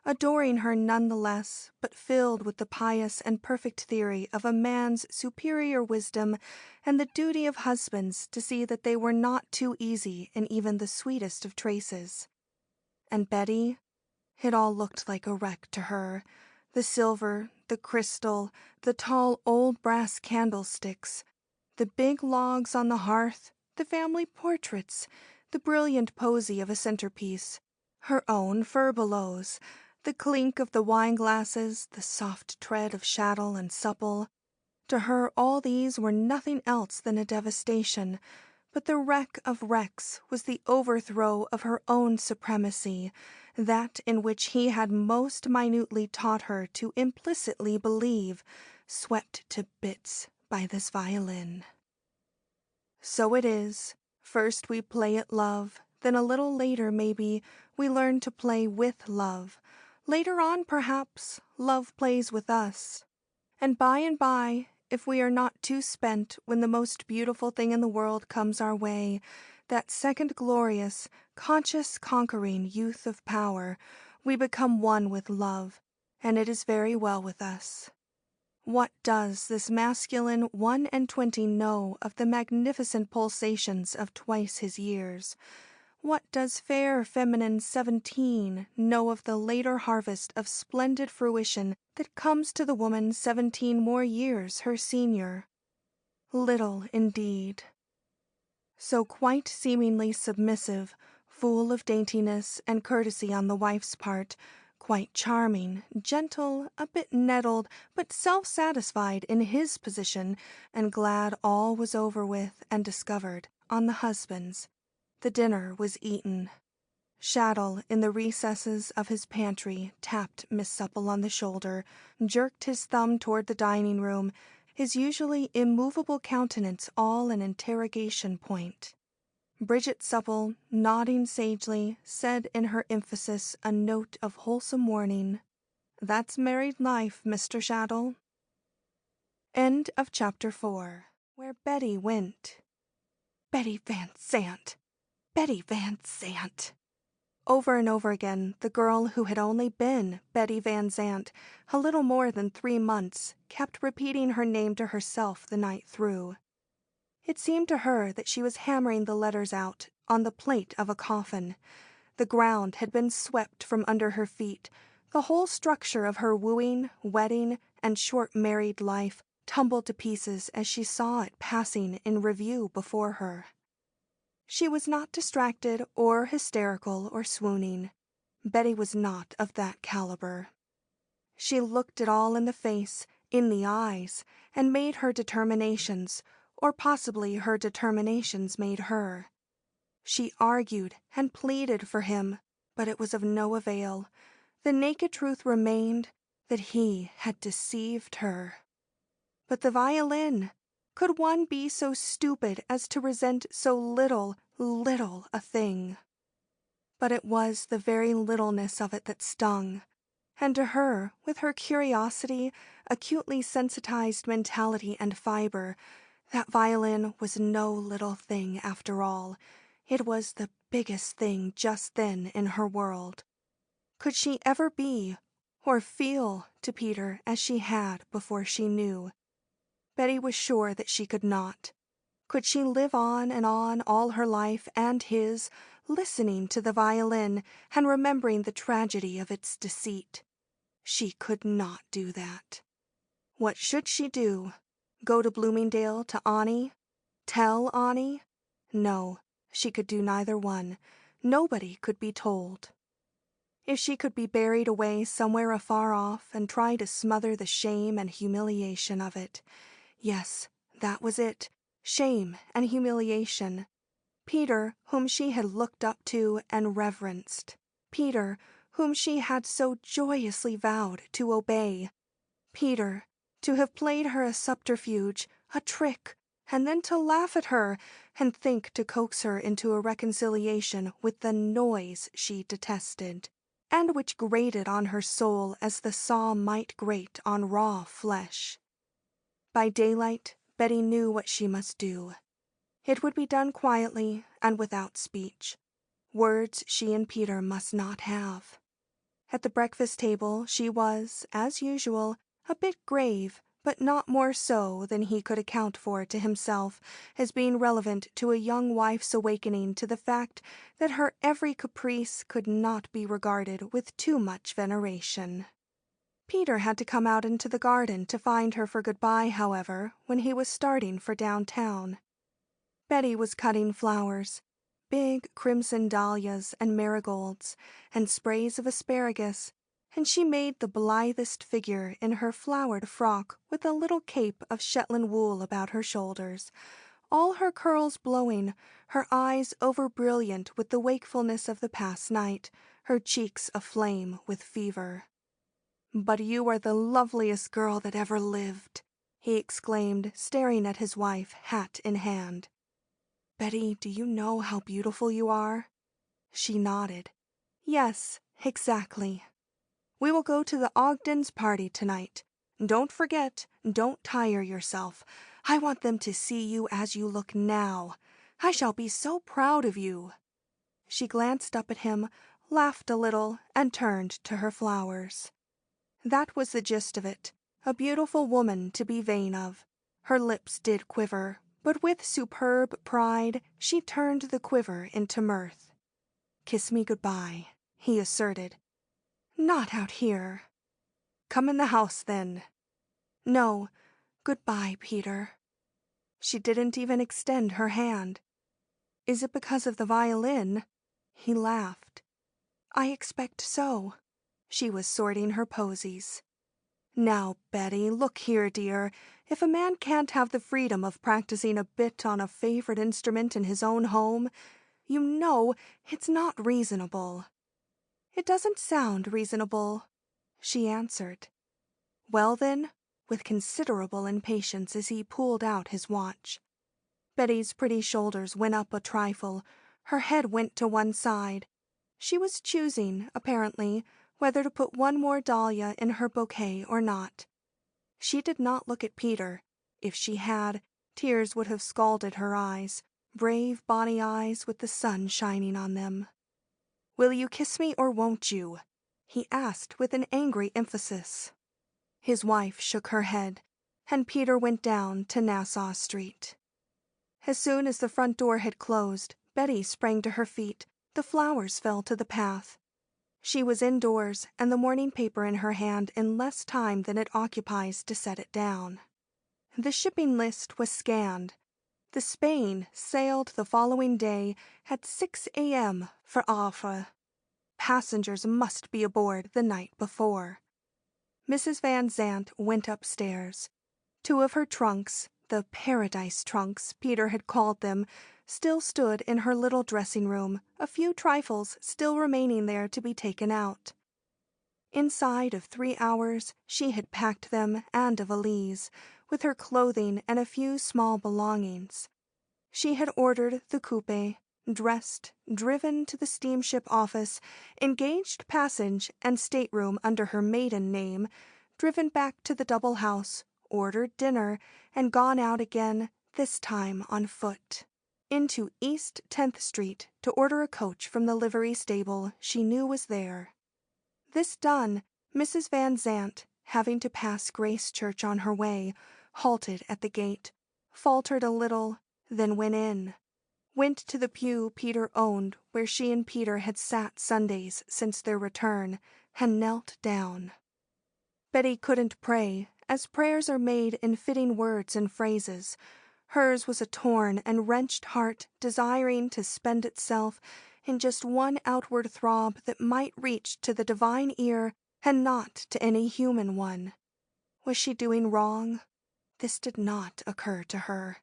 adoring her none the less, but filled with the pious and perfect theory of a man's superior wisdom and the duty of husbands to see that they were not too easy in even the sweetest of traces. And Betty? It all looked like a wreck to her. The silver, the crystal, the tall old brass candlesticks, the big logs on the hearth, the family portraits, the brilliant posy of a centerpiece, her own furbelows, the clink of the wine-glasses, the soft tread of Shaddle and Supple. To her all these were nothing else than a devastation, But the wreck of wrecks was the overthrow of her own supremacy, that in which he had most minutely taught her to implicitly believe, swept to bits by this violin. So it is. First we play at love, then a little later, maybe, we learn to play with love. Later on, perhaps, love plays with us. And by, if we are not too spent when the most beautiful thing in the world comes our way, that second glorious, conscious conquering youth of power, we become one with love, and it is very well with us. What does this masculine 21 know of the magnificent pulsations of twice his years? What does fair feminine 17 know of the later harvest of splendid fruition that comes to the woman 17 more years her senior? Little indeed. So quite seemingly submissive, full of daintiness and courtesy on the wife's part, quite charming, gentle, a bit nettled, but self-satisfied in his position, and glad all was over with and discovered on the husband's. The dinner was eaten. Shaddle, in the recesses of his pantry, tapped Miss Supple on the shoulder, jerked his thumb toward the dining room, his usually immovable countenance all an interrogation point. Bridget Supple, nodding sagely, said in her emphasis a note of wholesome warning, "That's married life, Mr. Shaddle." End of Chapter 4. Where Betty Went. Betty Van Zandt! Betty Van Zandt! Over and over again, the girl who had only been Betty Van Zandt a little more than 3 months kept repeating her name to herself the night through. It seemed to her that she was hammering the letters out on the plate of a coffin. The ground had been swept from under her feet. The whole structure of her wooing, wedding, and short married life tumbled to pieces as she saw it passing in review before her. She was not distracted or hysterical or swooning. Betty was not of that caliber. She looked it all in the face, in the eyes, and made her determinations, or possibly her determinations made her. She argued and pleaded for him, but it was of no avail. The naked truth remained that he had deceived her. But the violin! Could one be so stupid as to resent so little a thing? But it was the very littleness of it that stung. And to her, with her curiosity, acutely sensitized mentality and fiber, that violin was no little thing after all. It was the biggest thing just then in her world. Could she ever be, or feel, to Peter as she had before she knew? Betty was sure that she could not. Could she live on and on all her life and his, listening to the violin and remembering the tragedy of its deceit? She could not do that. What should she do? Go to Bloomingdale to Annie? Tell Annie? No, she could do neither one. Nobody could be told. If she could be buried away somewhere afar off and try to smother the shame and humiliation of it. Yes, that was it. Shame and humiliation. Peter, whom she had looked up to and reverenced. Peter, whom she had so joyously vowed to obey. Peter, to have played her a subterfuge, a trick, and then to laugh at her and think to coax her into a reconciliation with the noise she detested, and which grated on her soul as the saw might grate on raw flesh. By daylight, Betty knew what she must do. It would be done quietly and without speech. Words she and Peter must not have. At the breakfast table she was, as usual, a bit grave, but not more so than he could account for to himself as being relevant to a young wife's awakening to the fact that her every caprice could not be regarded with too much veneration. Peter had to come out into the garden to find her for goodbye, however, when he was starting for downtown. Betty was cutting flowers, big crimson dahlias and marigolds, and sprays of asparagus, and she made the blithest figure in her flowered frock with a little cape of Shetland wool about her shoulders. all her curls blowing, her eyes over-brilliant with the wakefulness of the past night, her cheeks aflame with fever. "But you are the loveliest girl that ever lived," he exclaimed, staring at his wife, hat in hand. "Betty, do you know how beautiful you are?" She nodded. "Yes, exactly. We will go to the Ogdens' party tonight. Don't forget, don't tire yourself. I want them to see you as you look now. I shall be so proud of you." She glanced up at him, laughed a little, and turned to her flowers. That was the gist of it, a beautiful woman to be vain of. Her lips did quiver, but with superb pride she turned the quiver into mirth. "Kiss me goodbye," he asserted. "Not out here." "Come in the house, then." "No, goodbye, Peter." She didn't even extend her hand. "Is it because of the violin?" He laughed. "I expect so." She was sorting her posies. "Now, Betty, look here, dear. If a man can't have the freedom of practicing a bit on a favorite instrument in his own home, you know it's not reasonable." "It doesn't sound reasonable," she answered. "Well, then," with considerable impatience as he pulled out his watch. Betty's pretty shoulders went up a trifle. Her head went to one side. She was choosing, apparently, whether to put one more dahlia in her bouquet or not. She did not look at Peter. If she had, tears would have scalded her eyes, brave bonny eyes with the sun shining on them. "Will you kiss me or won't you?" he asked with an angry emphasis. His wife shook her head, and Peter went down to Nassau Street. As soon as the front door had closed, Betty sprang to her feet. The flowers fell to the path. She was indoors, and the morning paper in her hand in less time than it occupies to set it down. The shipping list was scanned. The Spain sailed the following day at 6 a.m. for Havre. Passengers must be aboard the night before. Mrs. Van Zandt went upstairs. Two of her trunks, the paradise trunks Peter had called them, still stood in her little dressing room, a few trifles still remaining there to be taken out. Inside of 3 hours she had packed them and a valise, with her clothing and a few small belongings. She had ordered the coupe, dressed, driven to the steamship office, engaged passage and stateroom under her maiden name, driven back to the double house, ordered dinner, and gone out again, this time on foot, into East 10th Street to order a coach from the livery stable she knew was there. This done, Mrs. Van Zandt, having to pass Grace Church on her way, halted at the gate, faltered a little, then went to the pew Peter owned where she and Peter had sat Sundays since their return, and knelt down. Betty couldn't pray, as prayers are made in fitting words and phrases. Hers was a torn and wrenched heart desiring to spend itself in just one outward throb that might reach to the divine ear and not to any human one. Was she doing wrong? This did not occur to her.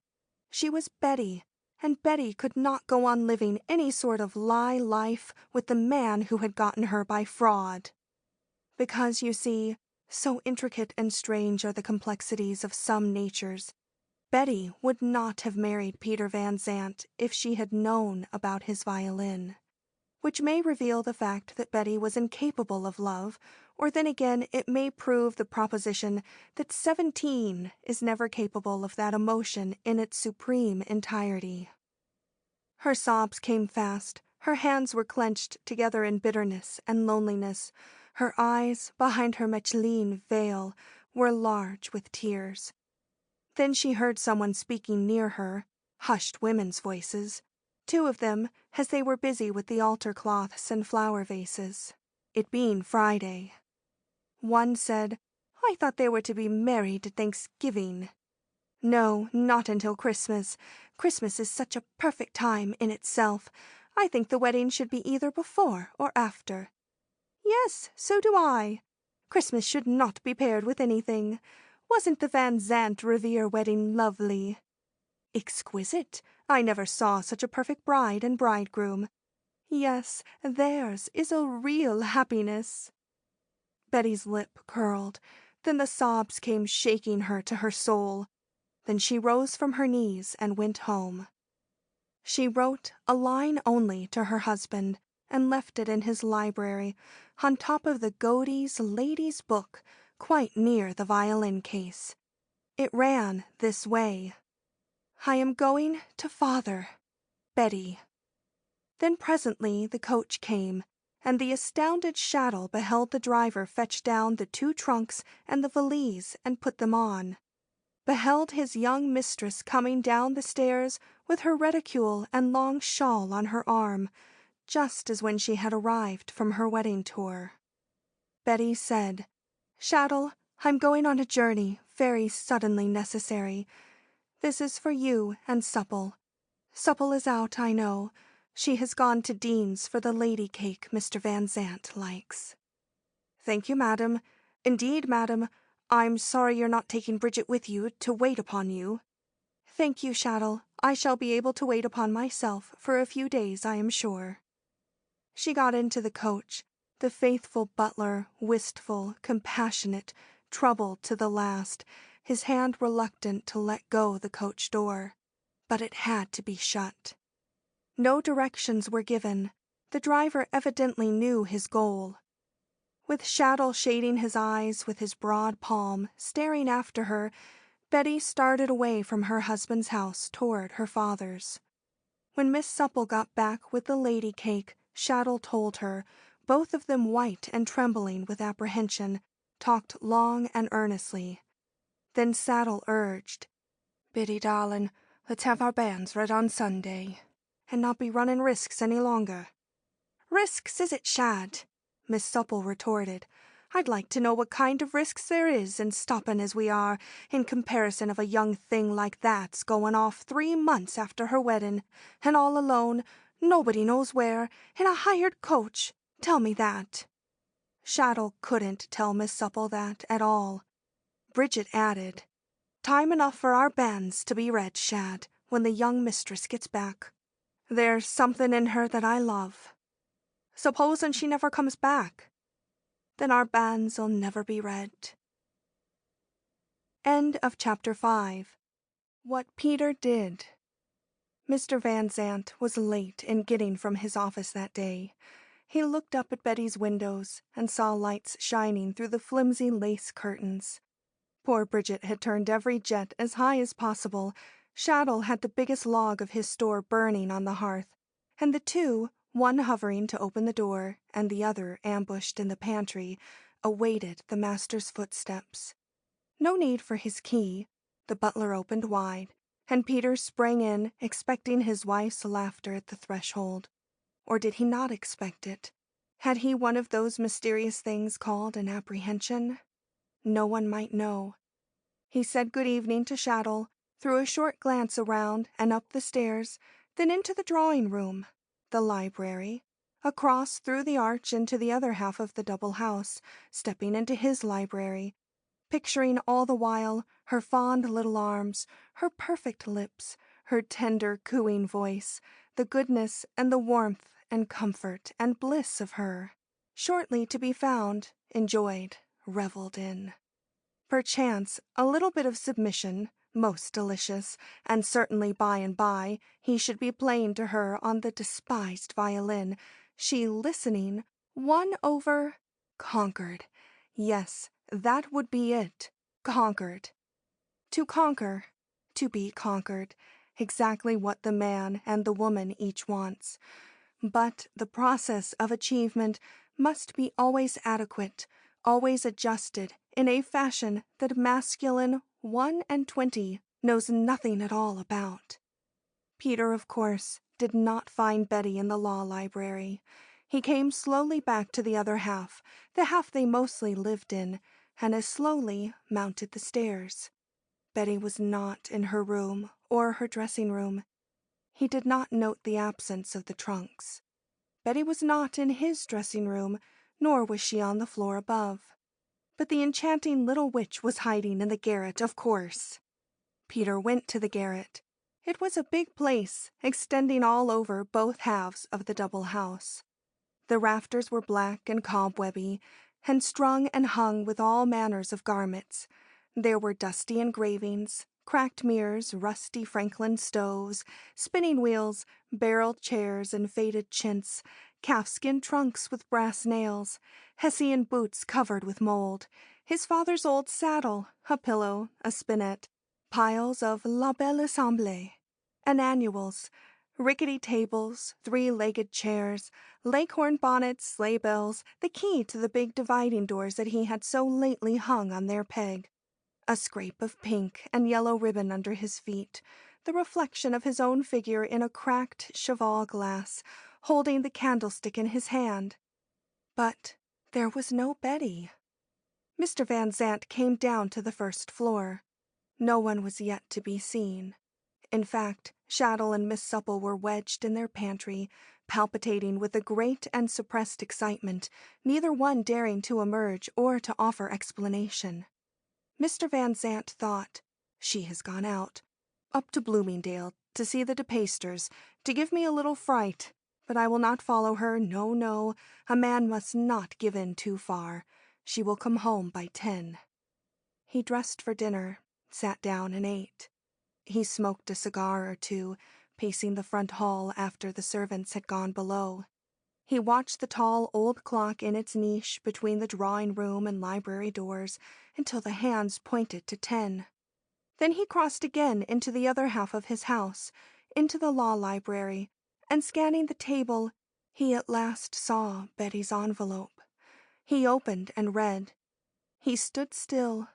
She was Betty, and Betty could not go on living any sort of lie life with the man who had gotten her by fraud. Because, you see, so intricate and strange are the complexities of some natures, Betty would not have married Peter Van Zandt if she had known about his violin, which may reveal the fact that Betty was incapable of love, or then again it may prove the proposition that 17 is never capable of that emotion in its supreme entirety. Her sobs came fast, her hands were clenched together in bitterness and loneliness, her eyes, behind her Mechlin veil, were large with tears. Then she heard someone speaking near her, hushed women's voices, 2 of them as they were busy with the altar cloths and flower vases, it being Friday. One said, "I thought they were to be married at Thanksgiving." "No, not until Christmas. Christmas is such a perfect time in itself. I think the wedding should be either before or after." "Yes, so do I. Christmas should not be paired with anything. Wasn't the Van Zandt Revere wedding lovely?" Exquisite. I never saw such a perfect bride and bridegroom. Yes, theirs is a real happiness." Betty's lip curled. Then the sobs came shaking her to her soul. Then she rose from her knees and went home. She wrote a line only to her husband and left it in his library, on top of the Godey's Lady's Book, quite near the violin case. It ran this way: "I am going to father. Betty." Then presently the coach came, and the astounded Shaddle beheld the driver fetch down the 2 trunks and the valise and put them on, beheld his young mistress coming down the stairs with her reticule and long shawl on her arm, just as when she had arrived from her wedding tour. Betty said, "Shaddle, I'm going on a journey, very suddenly necessary. This is for you and Supple. Supple is out, I know. She has gone to Dean's for the lady cake Mr. Van Zandt likes." "Thank you, madam. Indeed, madam, I'm sorry you're not taking Bridget with you to wait upon you." "Thank you, Shaddle. I shall be able to wait upon myself for a few days, I am sure." She got into the coach, the faithful butler, wistful, compassionate, troubled to the last, his hand reluctant to let go the coach door. But it had to be shut. No directions were given. The driver evidently knew his goal. With Shaddle shading his eyes with his broad palm, staring after her, Betty started away from her husband's house toward her father's. When Miss Supple got back with the lady cake, Shaddle told her, both of them white and trembling with apprehension, talked long and earnestly. Then Saddle urged, "Biddy, darling, let's have our banns read on Sunday, and not be running risks any longer." "Risks, is it, Shad?" Miss Supple retorted. "I'd like to know what kind of risks there is in stopping as we are, in comparison of a young thing like that's going off 3 months after her wedding, and all alone, nobody knows where, in a hired coach. Tell me that." Shaddle couldn't tell Miss Supple that at all. Bridget added, "Time enough for our banns to be read, Shad, when the young mistress gets back. There's something in her that I love. Supposing she never comes back, then our banns'll never be read." End of Chapter 5. What Peter Did. Mr. Van Zandt was late in getting from his office that day. He looked up at Betty's windows and saw lights shining through the flimsy lace curtains. Poor Bridget had turned every jet as high as possible. Shaddle had the biggest log of his store burning on the hearth, and the 2, one hovering to open the door and the other ambushed in the pantry, awaited the master's footsteps. No need for his key. The butler opened wide, and Peter sprang in, expecting his wife's laughter at the threshold. Or did he not expect it? Had he one of those mysterious things called an apprehension? No one might know. He said good evening to Shaddle, threw a short glance around and up the stairs, then into the drawing-room, the library, across through the arch into the other half of the double house, stepping into his library, picturing all the while her fond little arms, her perfect lips, her tender cooing voice, the goodness and the warmth and comfort and bliss of her, shortly to be found, enjoyed, reveled in. Perchance a little bit of submission, most delicious, and certainly by and by he should be playing to her on the despised violin, she listening, won over, conquered. Yes, that would be it, conquered. To conquer, to be conquered, exactly what the man and the woman each wants. But the process of achievement must be always adequate, always adjusted in a fashion that masculine 1 and 20 knows nothing at all about. Peter, of course, did not find Betty in the law library. He came slowly back to the other half, the half they mostly lived in, and as slowly mounted the stairs. Betty was not in her room or her dressing room. He did not note the absence of the trunks. Betty was not in his dressing room, nor was she on the floor above. But the enchanting little witch was hiding in the garret, of course. Peter went to the garret. It was a big place, extending all over both halves of the double house. The rafters were black and cobwebby, and strung and hung with all manners of garments. There were dusty engravings, cracked mirrors, rusty Franklin stoves, spinning wheels, barreled chairs and faded chintz, calfskin trunks with brass nails, Hessian boots covered with mold, his father's old saddle, a pillow, a spinet, piles of La Belle Assemblée, and annuals, rickety tables, three-legged chairs, leghorn bonnets, sleigh bells, the key to the big dividing doors that he had so lately hung on their peg, a scrape of pink and yellow ribbon under his feet, the reflection of his own figure in a cracked cheval glass, holding the candlestick in his hand. But there was no Betty. Mr. Van Zandt came down to the first floor. No one was yet to be seen. In fact, Shaddle and Miss Supple were wedged in their pantry, palpitating with a great and suppressed excitement, neither one daring to emerge or to offer explanation. Mr. Van Zandt thought, "She has gone out, up to Bloomingdale, to see the De Paysters, to give me a little fright, but I will not follow her, no, no, a man must not give in too far. She will come home by 10. He dressed for dinner, sat down and ate. He smoked a cigar or two, pacing the front hall after the servants had gone below. He watched the tall old clock in its niche between the drawing-room and library doors until the hands pointed to 10. Then he crossed again into the other half of his house, into the law library, and scanning the table, he at last saw Betty's envelope. He opened and read. He stood still,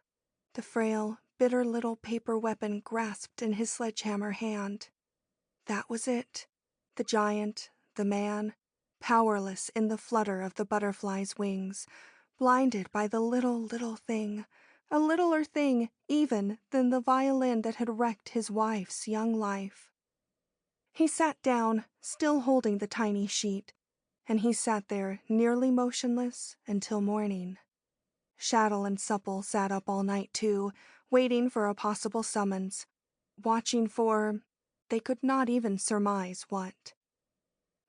the frail, bitter little paper weapon grasped in his sledgehammer hand. That was it, the giant, the man, powerless in the flutter of the butterfly's wings, blinded by the little thing, a littler thing even than the violin that had wrecked his wife's young life. He sat down, still holding the tiny sheet, and he sat there nearly motionless until morning. Shaddle and Supple sat up all night too, waiting for a possible summons, watching for, they could not even surmise what.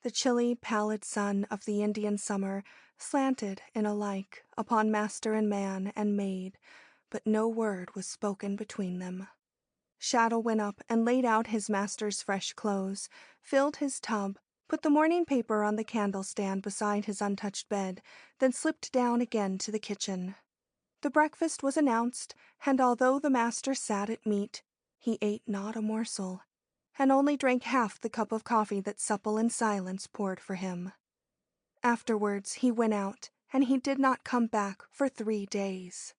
The chilly, pallid sun of the Indian summer slanted in alike upon master and man and maid, but no word was spoken between them. Shaddle went up and laid out his master's fresh clothes, filled his tub, put the morning paper on the candle-stand beside his untouched bed, then slipped down again to the kitchen. The breakfast was announced, and although the master sat at meat, he ate not a morsel, and only drank half the cup of coffee that Supple in silence poured for him. Afterwards he went out, and he did not come back for 3 days.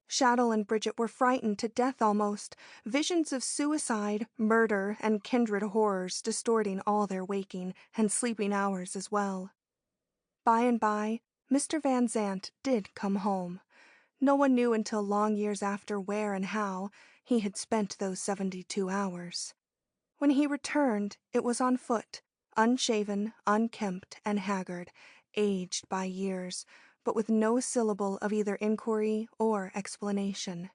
Shaddle and Bridget were frightened to death almost, visions of suicide, murder, and kindred horrors distorting all their waking and sleeping hours as well. By and by, Mr. Van Zandt did come home. No one knew until long years after where and how he had spent those 72 hours. When he returned, it was on foot, unshaven, unkempt, and haggard, aged by years, but with no syllable of either inquiry or explanation.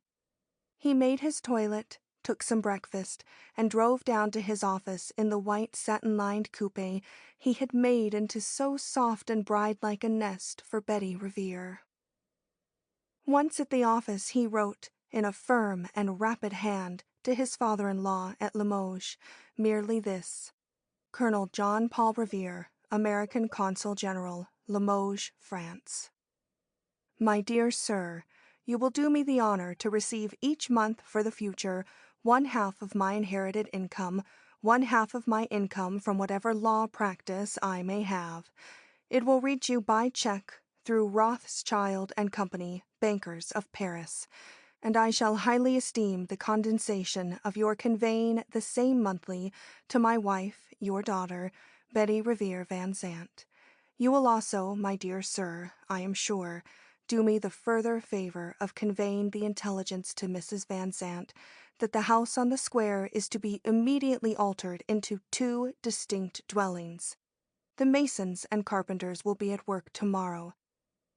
He made his toilet, took some breakfast, and drove down to his office in the white satin-lined coupe he had made into so soft and bride-like a nest for Betty Revere. Once at the office he wrote, in a firm and rapid hand, to his father-in-law at Limoges, merely this: Colonel John Paul Revere, American Consul General, Limoges, France. My dear Sir, you will do me the honor to receive each month for the future 1/2 of my inherited income, 1/2 of my income from whatever law practice I may have. It will reach you by check through Rothschild and Company, bankers of Paris, and I shall highly esteem the condescension of your conveying the same monthly to my wife, your daughter, Betty Revere Van Zandt. You will also, my dear sir, I am sure, do me the further favor of conveying the intelligence to Mrs. Van Zandt that the house on the square is to be immediately altered into 2 distinct dwellings. The masons and carpenters will be at work tomorrow.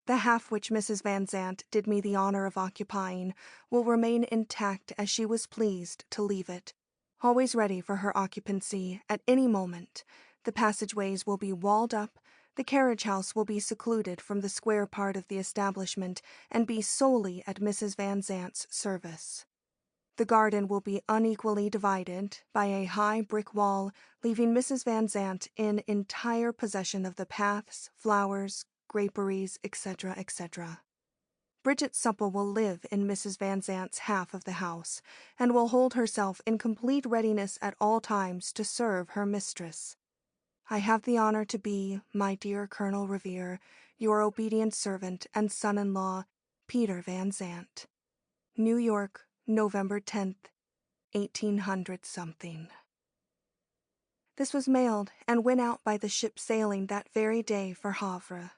The half which Mrs. Van Zandt did me the honor of occupying will remain intact as she was pleased to leave it, always ready for her occupancy at any moment. The passageways will be walled up, the carriage house will be secluded from the square part of the establishment and be solely at Mrs. Van Zant's service. The garden will be unequally divided by a high brick wall, leaving Mrs. Van Zant in entire possession of the paths, flowers, graperies, etc., etc. Bridget Supple will live in Mrs. Van Zant's half of the house, and will hold herself in complete readiness at all times to serve her mistress. I have the honor to be, my dear Colonel Revere, your obedient servant and son-in-law, Peter Van Zant. New York, November 10th, 1800-something. This was mailed and went out by the ship sailing that very day for Havre.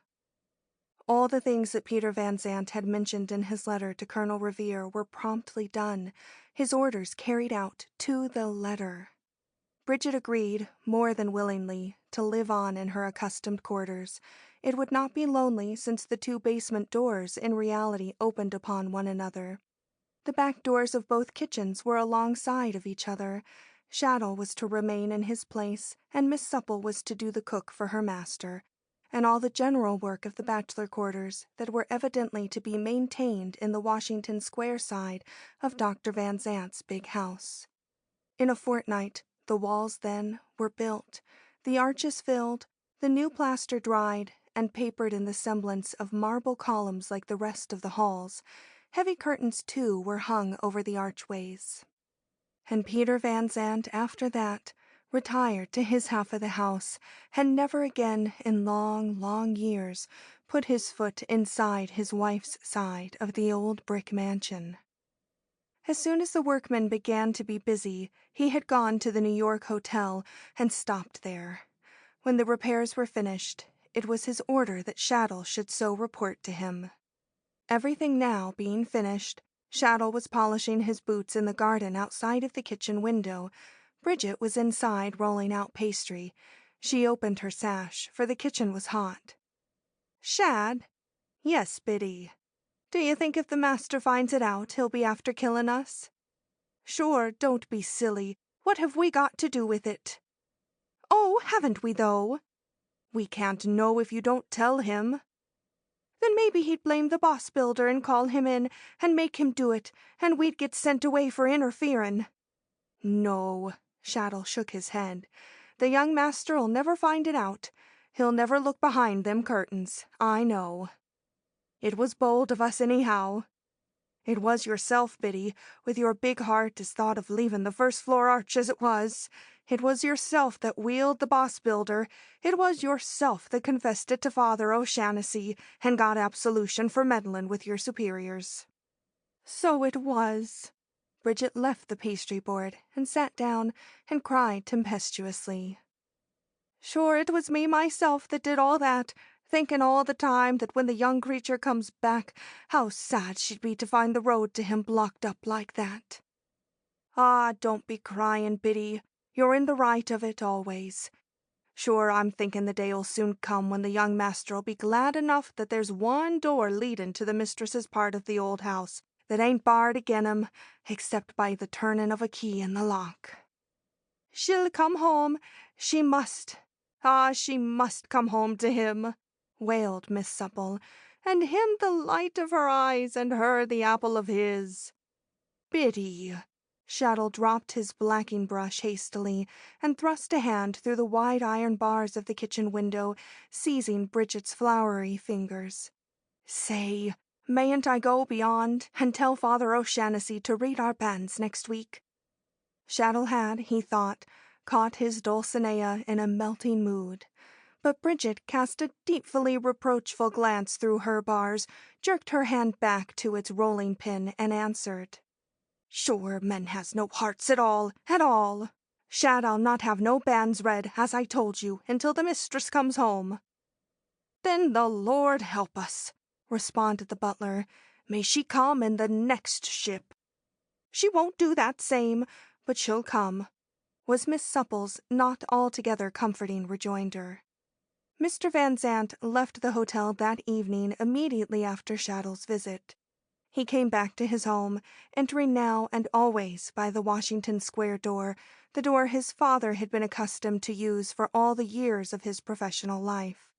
All the things that Peter Van Zant had mentioned in his letter to Colonel Revere were promptly done, his orders carried out to the letter. Bridget agreed, more than willingly, to live on in her accustomed quarters. It would not be lonely since the two basement doors in reality opened upon one another. The back doors of both kitchens were alongside of each other. Shaddle was to remain in his place, and Miss Supple was to do the cook for her master, and all the general work of the bachelor quarters that were evidently to be maintained in the Washington Square side of Dr. Van Zant's big house. In a fortnight, the walls, then, were built, the arches filled, the new plaster dried, and papered in the semblance of marble columns like the rest of the halls. Heavy curtains, too, were hung over the archways. And Peter Van Zant, after that, retired to his half of the house, and never again in long, long years put his foot inside his wife's side of the old brick mansion. As soon as the workmen began to be busy, he had gone to the New York hotel and stopped there. When the repairs were finished, it was his order that Shaddle should so report to him. Everything now being finished, Shaddle was polishing his boots in the garden outside of the kitchen window. Bridget was inside rolling out pastry. She opened her sash, for the kitchen was hot. "Shad?" "Yes, Biddy." "Do you think if the master finds it out, he'll be after killing us?" "Sure, don't be silly. What have we got to do with it?" "Oh, haven't we, though?" "We can't know if you don't tell him." "Then maybe he'd blame the boss builder and call him in and make him do it, and we'd get sent away for interfering." "No." Shaddle shook his head. "The young master'll never find it out. He'll never look behind them curtains, I know." "It was bold of us, anyhow." "It was yourself, Biddy, with your big heart as thought of leaving the first-floor arch as it was. It was yourself that wheeled the boss builder. It was yourself that confessed it to Father O'Shaughnessy and got absolution for meddling with your superiors." "So it was." Bridget left the pastry board and sat down and cried tempestuously. "Sure, it was me myself that did all that, thinking all the time that when the young creature comes back, how sad she'd be to find the road to him blocked up like that." "Ah, don't be crying, Biddy. You're in the right of it always. Sure, I'm thinking the day'll soon come when the young master'll be glad enough that there's one door leading to the mistress's part of the old house that ain't barred agin him, except by the turning of a key in the lock." "She'll come home. She must. Ah, she must come home to him," wailed Miss Supple, "and him the light of her eyes and her the apple of his." "Biddy." Shaddle dropped his blacking brush hastily and thrust a hand through the wide iron bars of the kitchen window, seizing Bridget's floury fingers. "Say, mayn't I go beyond and tell Father O'Shaughnessy to read our banns next week?" Shaddle had, he thought, caught his Dulcinea in a melting mood. But Bridget cast a deeply reproachful glance through her bars, jerked her hand back to its rolling pin, and answered, "Sure, men has no hearts at all, at all. Shad, I'll not have no banns read, as I told you, until the mistress comes home." "Then the Lord help us," responded the butler. "May she come in the next ship." "She won't do that same, but she'll come," was Miss Supple's not altogether comforting rejoinder. Mr. Van Zant left the hotel that evening immediately after Shaddle's visit. He came back to his home, entering now and always by the Washington Square door, the door his father had been accustomed to use for all the years of his professional life.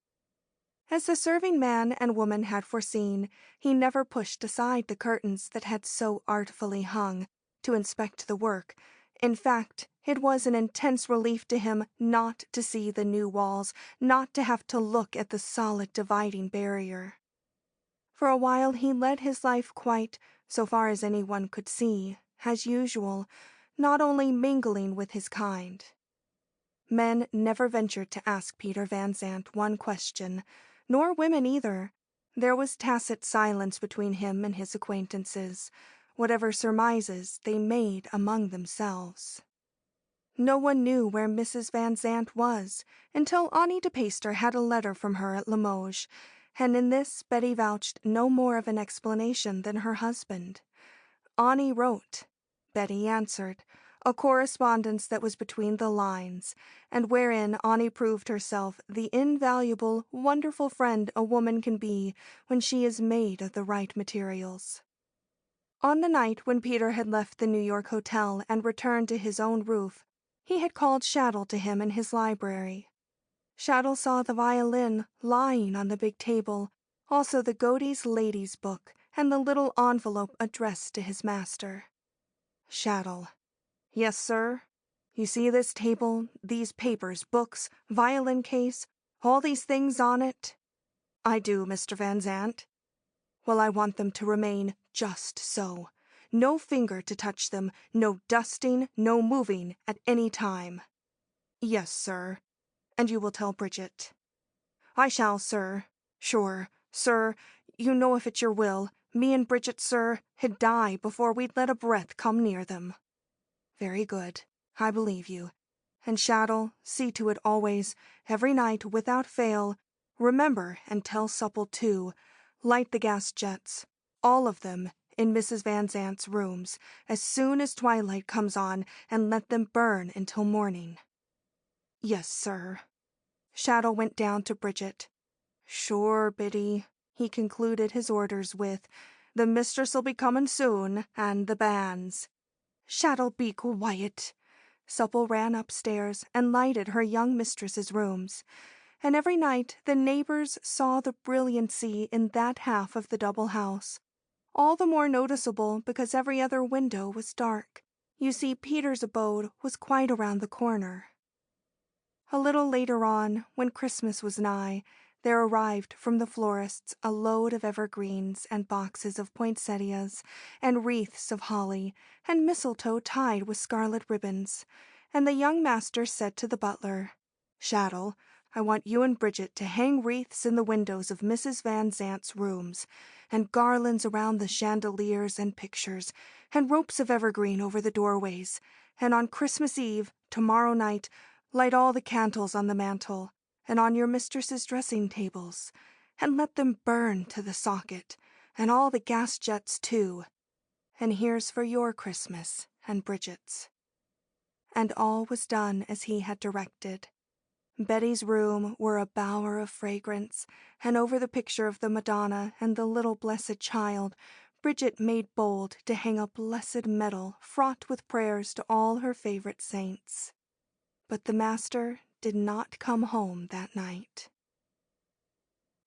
As the serving man and woman had foreseen, he never pushed aside the curtains that had so artfully hung to inspect the work. In fact, it was an intense relief to him not to see the new walls, not to have to look at the solid dividing barrier. For a while he led his life quite, so far as anyone could see, as usual, not only mingling with his kind. Men never ventured to ask Peter Van Zandt one question, nor women either. There was tacit silence between him and his acquaintances, whatever surmises they made among themselves. No one knew where Mrs. Van Zandt was until Annie de Peyster had a letter from her at Limoges, and in this Betty vouched no more of an explanation than her husband. Annie wrote, Betty answered, a correspondence that was between the lines, and wherein Annie proved herself the invaluable, wonderful friend a woman can be when she is made of the right materials. On the night when Peter had left the New York hotel and returned to his own roof, he had called Shaddle to him in his library. Shaddle saw the violin lying on the big table, also the Godey's Lady's Book, and the little envelope addressed to his master. Shaddle. Yes, sir. You see this table, these papers, books, violin case, all these things on it? I do, Mr. Van Zandt. Well, I want them to remain just so. No finger to touch them, no dusting, no moving at any time. Yes, sir. And you will tell Bridget. I shall, sir. Sure, sir, you know if it's your will, me and Bridget, sir, had die before we'd let a breath come near them. Very good. I believe you. And Shaddle, see to it always, every night without fail. Remember, and tell Supple too, light the gas jets, all of them, in Mrs. Van Zandt's rooms, as soon as twilight comes on, and let them burn until morning. Yes, sir. Shaddle went down to Bridget. Sure, Biddy, he concluded his orders with, the mistress'll be comin' soon, and the banns. Shaddle, be quiet. Supple ran upstairs and lighted her young mistress's rooms, and every night the neighbors saw the brilliancy in that half of the double house, all the more noticeable because every other window was dark. You see, Peter's abode was quite around the corner. A little later on, when Christmas was nigh, there arrived from the florists a load of evergreens and boxes of poinsettias and wreaths of holly and mistletoe tied with scarlet ribbons, and the young master said to the butler, Shaddle, I want you and Bridget to hang wreaths in the windows of Mrs. Van Zandt's rooms, and garlands around the chandeliers and pictures, and ropes of evergreen over the doorways, and on Christmas Eve, tomorrow night, light all the candles on the mantel, and on your mistress's dressing tables, and let them burn to the socket, and all the gas jets too. And here's for your Christmas and Bridget's. And all was done as he had directed. Betty's room were a bower of fragrance, and over the picture of the Madonna and the little blessed child, Bridget made bold to hang a blessed medal fraught with prayers to all her favorite saints. But the master did not come home that night.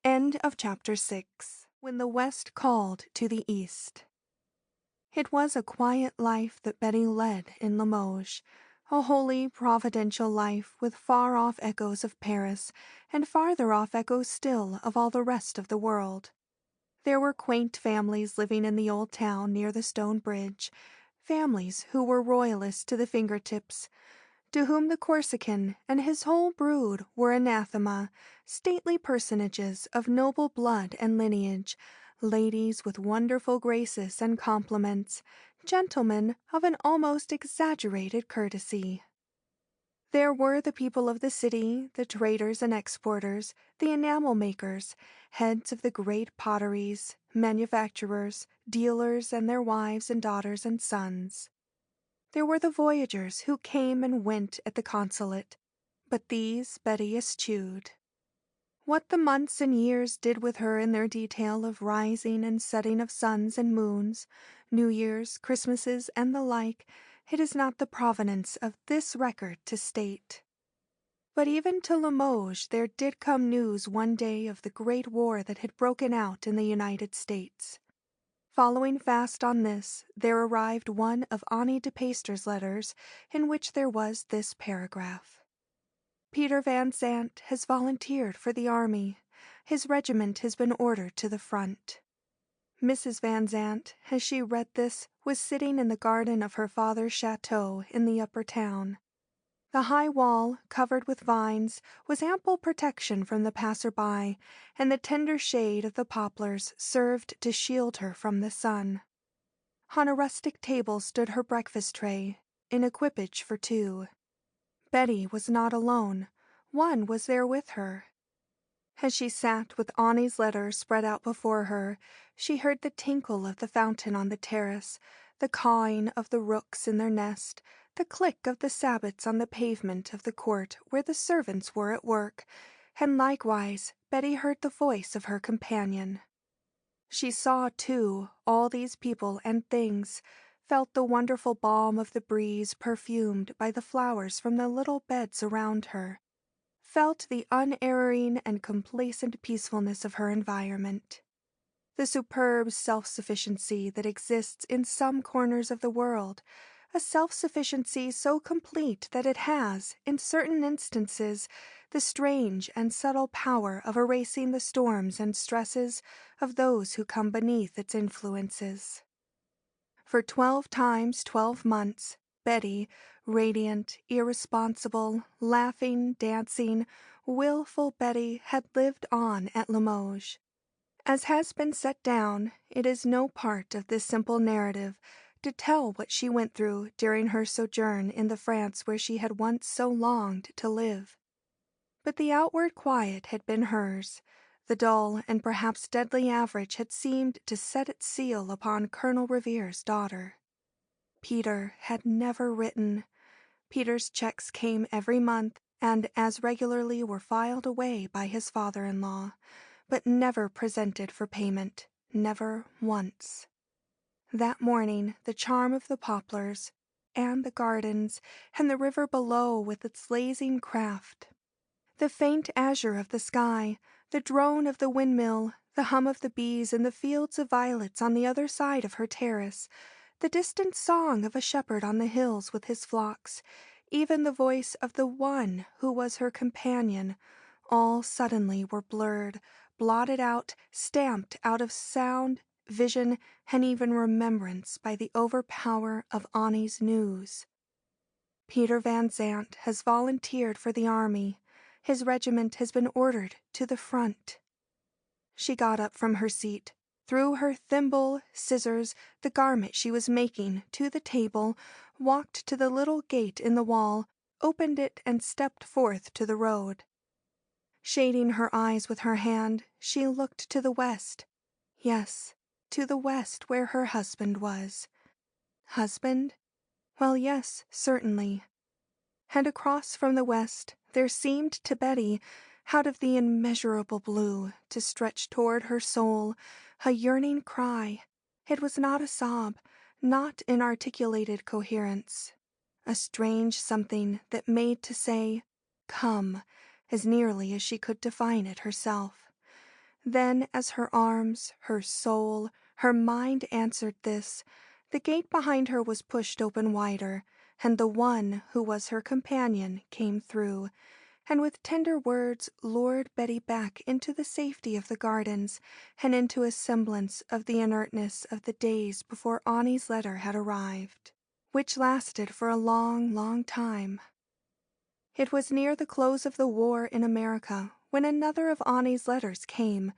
End of chapter 6. When the West called to the East. It was a quiet life that Betty led in Limoges, a holy, providential life with far-off echoes of Paris and farther-off echoes still of all the rest of the world. There were quaint families living in the old town near the stone bridge, families who were royalists to the fingertips, to whom the Corsican and his whole brood were anathema, stately personages of noble blood and lineage, ladies with wonderful graces and compliments, gentlemen of an almost exaggerated courtesy. There were the people of the city, the traders and exporters, the enamel makers, heads of the great potteries, manufacturers, dealers and their wives and daughters and sons. There were the voyagers who came and went at the consulate, but these Betty eschewed. What the months and years did with her in their detail of rising and setting of suns and moons, New Years, Christmases, and the like, it is not the provenance of this record to state. But even to Limoges there did come news one day of the great war that had broken out in the United States. Following fast on this, there arrived one of Annie de Peyster's letters, in which there was this paragraph. Peter Van Zandt has volunteered for the army. His regiment has been ordered to the front. Mrs. Van Zandt, as she read this, was sitting in the garden of her father's chateau in the upper town. The high wall, covered with vines, was ample protection from the passer-by, and the tender shade of the poplars served to shield her from the sun. On a rustic table stood her breakfast tray, in equipage for two. Betty was not alone. One was there with her. As she sat with Annie's letter spread out before her, she heard the tinkle of the fountain on the terrace, the cawing of the rooks in their nest, the click of the sabots on the pavement of the court where the servants were at work, and likewise Betty heard the voice of her companion. She saw, too, all these people and things, felt the wonderful balm of the breeze perfumed by the flowers from the little beds around her, felt the unerring and complacent peacefulness of her environment, the superb self-sufficiency that exists in some corners of the world, a self-sufficiency so complete that it has, in certain instances, the strange and subtle power of erasing the storms and stresses of those who come beneath its influences. For 12 times 12 months, Betty, radiant, irresponsible, laughing, dancing, willful Betty had lived on at Limoges. As has been set down, it is no part of this simple narrative to tell what she went through during her sojourn in the France where she had once so longed to live. But the outward quiet had been hers. The dull and perhaps deadly average had seemed to set its seal upon Colonel Revere's daughter. Peter had never written. Peter's checks came every month and as regularly were filed away by his father-in-law, but never presented for payment, never once. That morning the charm of the poplars, and the gardens, and the river below with its lazing craft, the faint azure of the sky, the drone of the windmill, the hum of the bees in the fields of violets on the other side of her terrace, the distant song of a shepherd on the hills with his flocks, even the voice of the one who was her companion, all suddenly were blurred, blotted out, stamped out of sound, vision, and even remembrance by the overpower of Annie's news. Peter Van Zandt has volunteered for the army. His regiment has been ordered to the front. She got up from her seat, threw her thimble, scissors, the garment she was making, to the table, walked to the little gate in the wall, opened it, and stepped forth to the road. Shading her eyes with her hand, she looked to the west. Yes, to the west where her husband was. Husband? Well, yes, certainly. And across from the west there seemed to Betty, out of the immeasurable blue, to stretch toward her soul a yearning cry. It was not a sob, not inarticulated coherence. A strange something that made to say, "Come," as nearly as she could define it herself. Then, as her arms, her soul, her mind answered this, the gate behind her was pushed open wider, and the one who was her companion came through, and with tender words lured Betty back into the safety of the gardens and into a semblance of the inertness of the days before Annie's letter had arrived, which lasted for a long, long time. It was near the close of the war in America when another of Annie's letters came.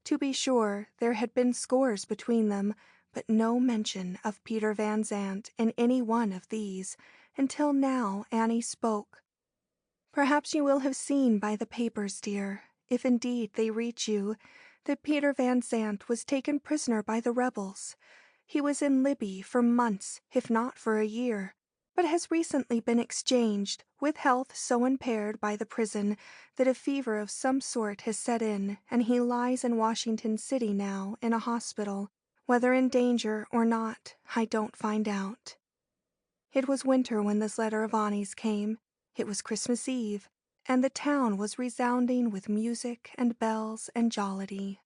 To be sure, there had been scores between them, but no mention of Peter Van Zandt in any one of these, until now Annie spoke. Perhaps you will have seen by the papers, dear, if indeed they reach you, that Peter Van Zandt was taken prisoner by the rebels. He was in Libby for months, if not for a year. but has recently been exchanged, with health so impaired by the prison that a fever of some sort has set in, and he lies in Washington City now in a hospital. Whether in danger or not, I don't find out. It was winter when this letter of Ani's came. It was Christmas Eve, and the town was resounding with music and bells and jollity.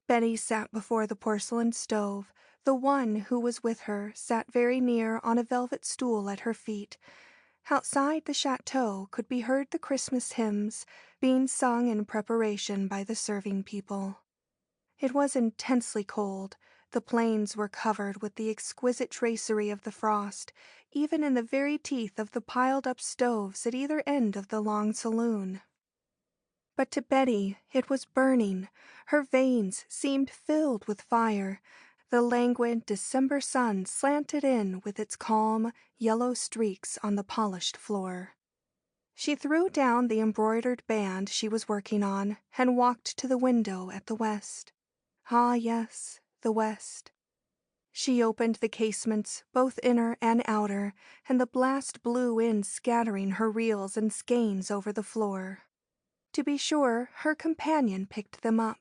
Betty sat before the porcelain stove. The one who was with her sat very near on a velvet stool at her feet. Outside the chateau could be heard the Christmas hymns being sung in preparation by the serving people. It was intensely cold. The plains were covered with the exquisite tracery of the frost, even in the very teeth of the piled-up stoves at either end of the long saloon. But to Betty it was burning. Her veins seemed filled with fire. The languid December sun slanted in with its calm, yellow streaks on the polished floor. She threw down the embroidered band she was working on and walked to the window at the west. Ah, yes, the west. She opened the casements, both inner and outer, and the blast blew in, scattering her reels and skeins over the floor. To be sure, her companion picked them up.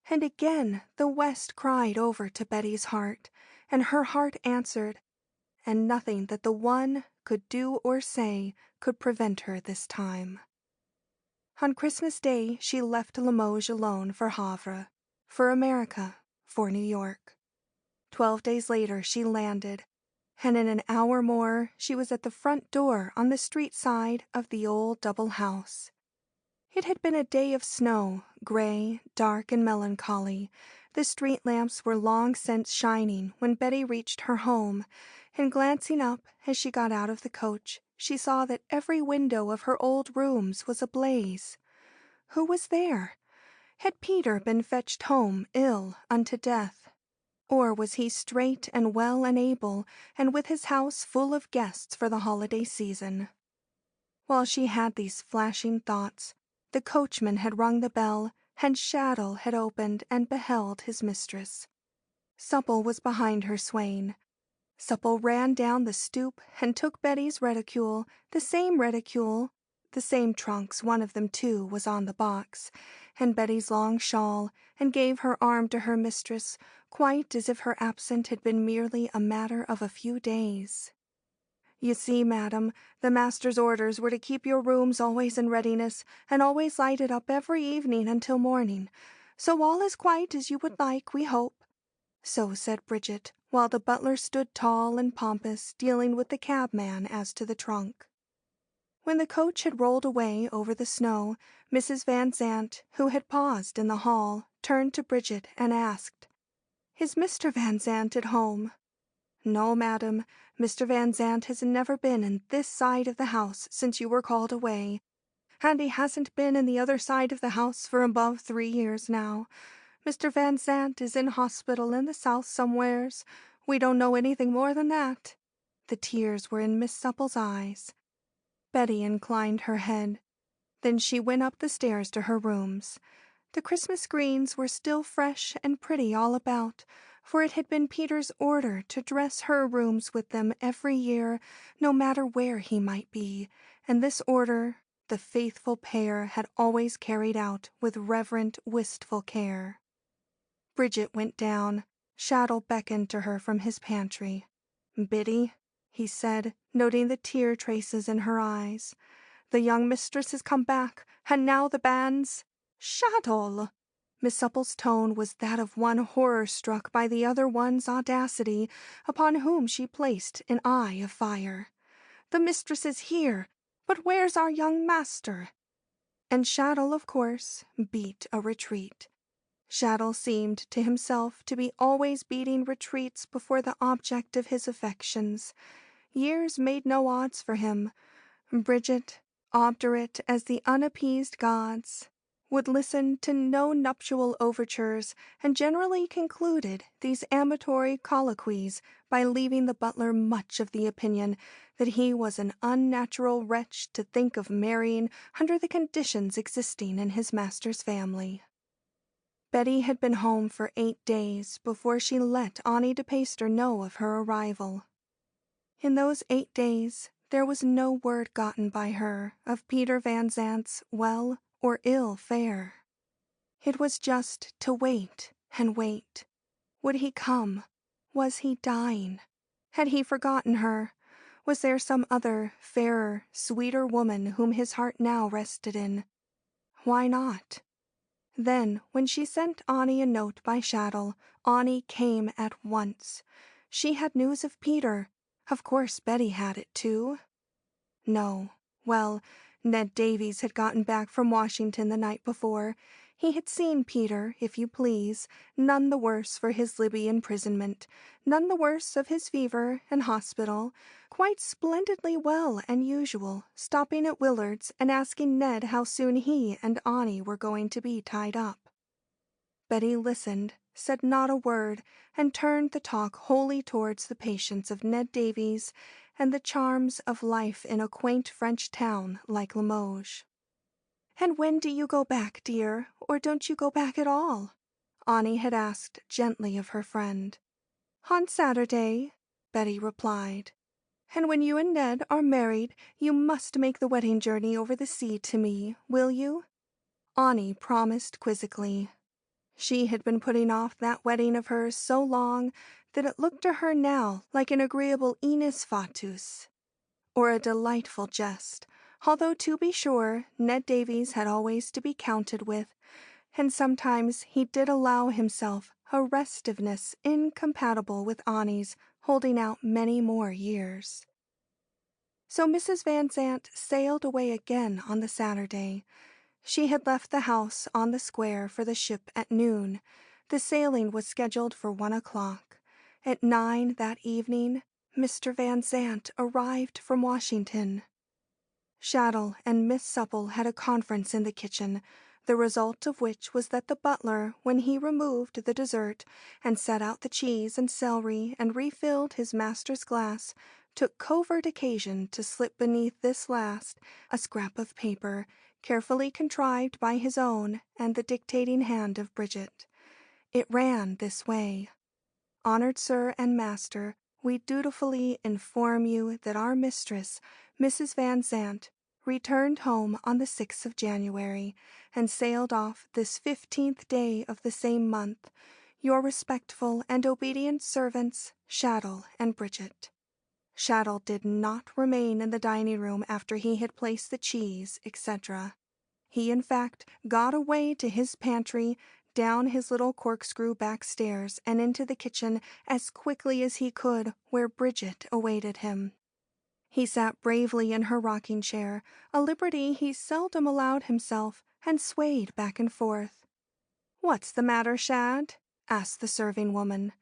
And again the west cried over to Betty's heart, and her heart answered, and nothing that the one could do or say could prevent her this time. On Christmas Day she left Limoges alone for Havre, for America, for New York. 12 days later she landed, and in an hour more she was at the front door on the street side of the old double house. It had been a day of snow, gray, dark, and melancholy. The street lamps were long since shining when Betty reached her home, and glancing up as she got out of the coach, she saw that every window of her old rooms was ablaze. Who was there? Had Peter been fetched home ill unto death? Or was he straight and well and able, and with his house full of guests for the holiday season? While she had these flashing thoughts, the coachman had rung the bell, and Shaddle had opened and beheld his mistress. Supple was behind her swain. Supple ran down the stoop and took Betty's reticule, the same trunks, one of them too was on the box, and Betty's long shawl, and gave her arm to her mistress, quite as if her absence had been merely a matter of a few days. "You see, madam, the master's orders were to keep your rooms always in readiness, and always lighted up every evening until morning. So all is quite as you would like, we hope." So said Bridget, while the butler stood tall and pompous, dealing with the cabman as to the trunk. When the coach had rolled away over the snow, Mrs. Van Zandt, who had paused in the hall, turned to Bridget and asked, "Is Mr. Van Zandt at home?" "No, madam. Mr. Van Zandt has never been in this side of the house since you were called away, and he hasn't been in the other side of the house for above 3 years now. Mr. Van Zandt is in hospital in the south somewheres. We don't know anything more than that." The tears were in Miss Supple's eyes. Betty inclined her head. Then she went up the stairs to her rooms. The Christmas greens were still fresh and pretty all about, for it had been Peter's order to dress her rooms with them every year, no matter where he might be, and this order the faithful pair had always carried out with reverent, wistful care. Bridget went down. Shaddle beckoned to her from his pantry. "Biddy," he said, noting the tear traces in her eyes, "the young mistress has come back, and now the banns—" "Shaddle!" Miss Supple's tone was that of one horror-struck by the other one's audacity, upon whom she placed an eye of fire. "The mistress is here, but where's our young master?" And Shaddle, of course, beat a retreat. Shaddle seemed to himself to be always beating retreats before the object of his affections. Years made no odds for him. Bridget, obdurate as the unappeased gods, would listen to no nuptial overtures, and generally concluded these amatory colloquies by leaving the butler much of the opinion that he was an unnatural wretch to think of marrying under the conditions existing in his master's family. Betty had been home for 8 days before she let Ani de Peyster know of her arrival. In those 8 days, there was no word gotten by her of Peter Van Zandt's well or ill fare. It was just to wait and wait. Would he come? Was he dying? Had he forgotten her? Was there some other, fairer, sweeter woman whom his heart now rested in? Why not? Then, when she sent Annie a note by Shaddle, Annie came at once. She had news of Peter. Of course Betty had it, too. No. Well, Ned Davies had gotten back from Washington the night before. He had seen Peter, if you please, none the worse for his Libby imprisonment, none the worse of his fever and hospital, quite splendidly well and usual, stopping at Willard's and asking Ned how soon he and Annie were going to be tied up. Betty listened, said not a word, and turned the talk wholly towards the patience of Ned Davies and the charms of life in a quaint French town like Limoges. "And when do you go back, dear, or don't you go back at all?" Annie had asked gently of her friend. "On Saturday," Betty replied. "And when you and Ned are married, you must make the wedding journey over the sea to me, will you?" Annie promised quizzically. She had been putting off that wedding of hers so long that it looked to her now like an agreeable Inus Fatus, or a delightful jest, although to be sure Ned Davies had always to be counted with, and sometimes he did allow himself a restiveness incompatible with Annie's holding out many more years. So Mrs. Van Zandt sailed away again on the Saturday. She had left the house on the square for the ship at noon. The sailing was scheduled for 1 o'clock. At 9 that evening, Mr. Van Zandt arrived from Washington. Shaddle and Miss Supple had a conference in the kitchen, the result of which was that the butler, when he removed the dessert and set out the cheese and celery and refilled his master's glass, took covert occasion to slip beneath this last a scrap of paper, carefully contrived by his own and the dictating hand of Bridget. It ran this way: "Honored Sir and Master, we dutifully inform you that our mistress, Mrs. Van Zandt, returned home on the 6th of January, and sailed off this 15th day of the same month. Your respectful and obedient servants, Shaddle and Bridget." Shaddle did not remain in the dining room after he had placed the cheese, etc. He, in fact, got away to his pantry, down his little corkscrew back stairs, and into the kitchen as quickly as he could, where Bridget awaited him. He sat bravely in her rocking chair, a liberty he seldom allowed himself, and swayed back and forth. "What's the matter, Shad?" asked the serving woman.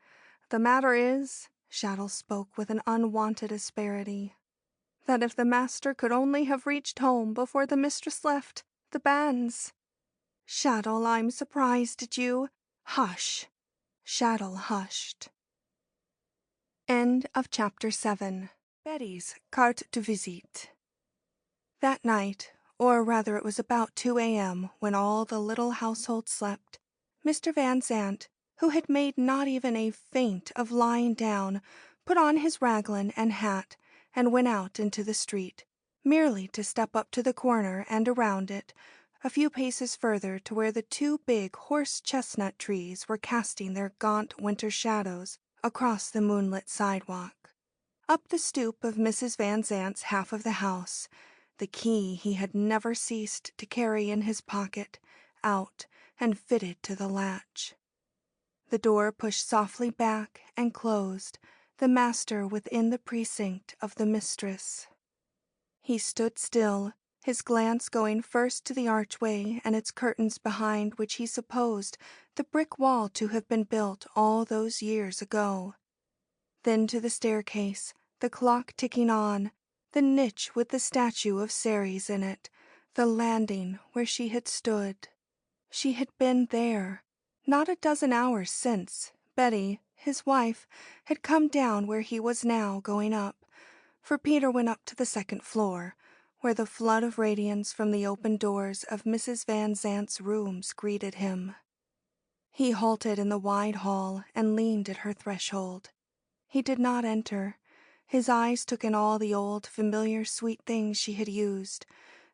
"The matter is," Shaddle spoke with an unwonted asperity, "that if the master could only have reached home before the mistress left the banns." "Shaddle, I'm surprised at you." "Hush." Shaddle hushed. End of chapter 7. Betty's carte de visite. That night, or rather it was about 2 a.m. when all the little household slept, Mr. Van Zandt, who had made not even a feint of lying down, put on his raglan and hat and went out into the street, merely to step up to the corner and around it, a few paces further to where the 2 big horse-chestnut trees were casting their gaunt winter shadows across the moonlit sidewalk. Up the stoop of Mrs. Van Zandt's half of the house, the key he had never ceased to carry in his pocket, out and fitted to the latch. The door pushed softly back and closed, the master within the precinct of the mistress. He stood still, his glance going first to the archway and its curtains behind which he supposed the brick wall to have been built all those years ago. Then to the staircase, the clock ticking on, the niche with the statue of Ceres in it, the landing where she had stood. She had been there. Not a dozen hours since, Betty, his wife, had come down where he was now going up, for Peter went up to the 2nd floor, where the flood of radiance from the open doors of Mrs. Van Zandt's rooms greeted him. He halted in the wide hall and leaned at her threshold. He did not enter. His eyes took in all the old, familiar, sweet things she had used,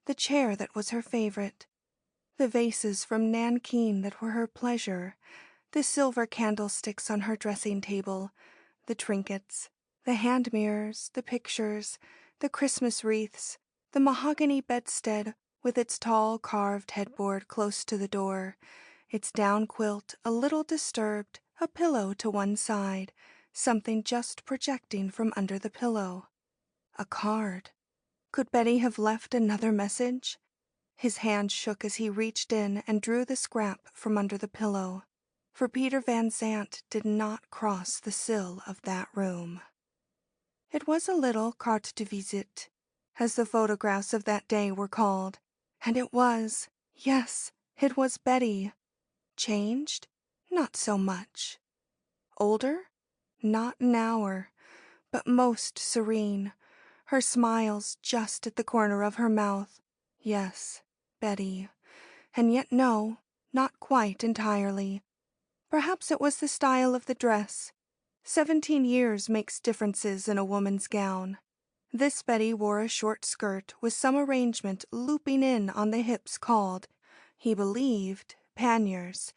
the chair that was her favorite, the vases from Nanking that were her pleasure, the silver candlesticks on her dressing table, the trinkets, the hand mirrors, the pictures, the Christmas wreaths, the mahogany bedstead with its tall carved headboard close to the door, its down quilt a little disturbed, a pillow to one side, something just projecting from under the pillow. A card. Could Betty have left another message? His hand shook as he reached in and drew the scrap from under the pillow, for Peter Van Zandt did not cross the sill of that room. It was a little carte de visite, as the photographs of that day were called, and it was, yes, it was Betty. Changed? Not so much. Older? Not an hour, but most serene, her smiles just at the corner of her mouth. Yes, Betty. And yet no, not quite entirely. Perhaps it was the style of the dress. 17 years makes differences in a woman's gown. This Betty wore a short skirt with some arrangement looping in on the hips called, he believed, panniers,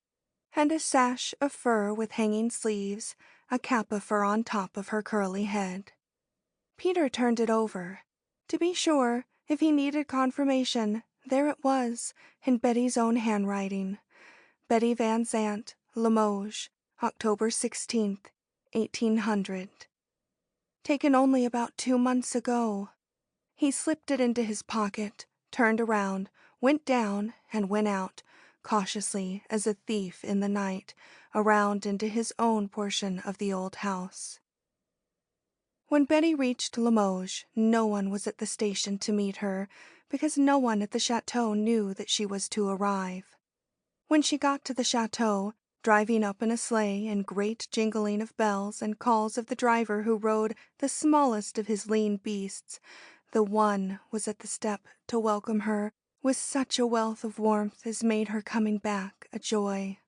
and a sash of fur with hanging sleeves, a cap of fur on top of her curly head. Peter turned it over. To be sure, if he needed confirmation, there it was, in Betty's own handwriting. Betty Van Zandt, Limoges, October 16th, 1800. Taken only about 2 months ago. He slipped it into his pocket, turned around, went down, and went out, cautiously as a thief in the night, around into his own portion of the old house. When Betty reached Limoges, no one was at the station to meet her, because no one at the chateau knew that she was to arrive. When she got to the chateau, driving up in a sleigh and great jingling of bells and calls of the driver who rode the smallest of his lean beasts, the one was at the step to welcome her with such a wealth of warmth as made her coming back a joy.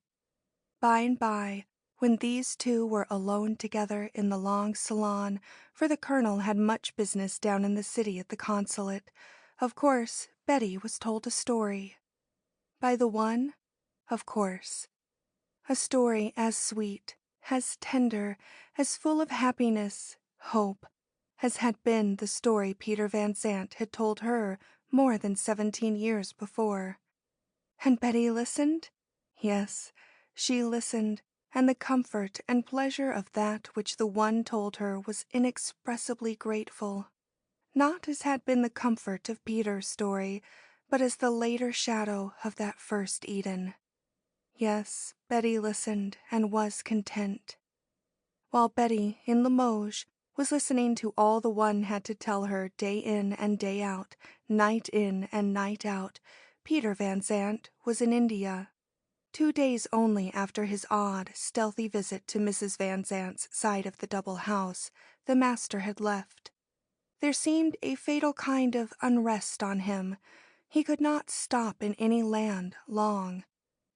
By and by, when these two were alone together in the long salon, for the colonel had much business down in the city at the consulate, of course Betty was told a story. By the one, of course. A story as sweet, as tender, as full of happiness, hope, as had been the story Peter Van Zandt had told her more than 17 years before. And Betty listened? Yes, she listened, and the comfort and pleasure of that which the one told her was inexpressibly grateful. Not as had been the comfort of Peter's story, but as the later shadow of that first Eden. Yes, Betty listened and was content. While Betty, in Limoges, was listening to all the one had to tell her day in and day out, night in and night out, Peter Van Zandt was in India. 2 days only after his odd, stealthy visit to Mrs. Van Zandt's side of the double house, the master had left. There seemed a fatal kind of unrest on him. He could not stop in any land long.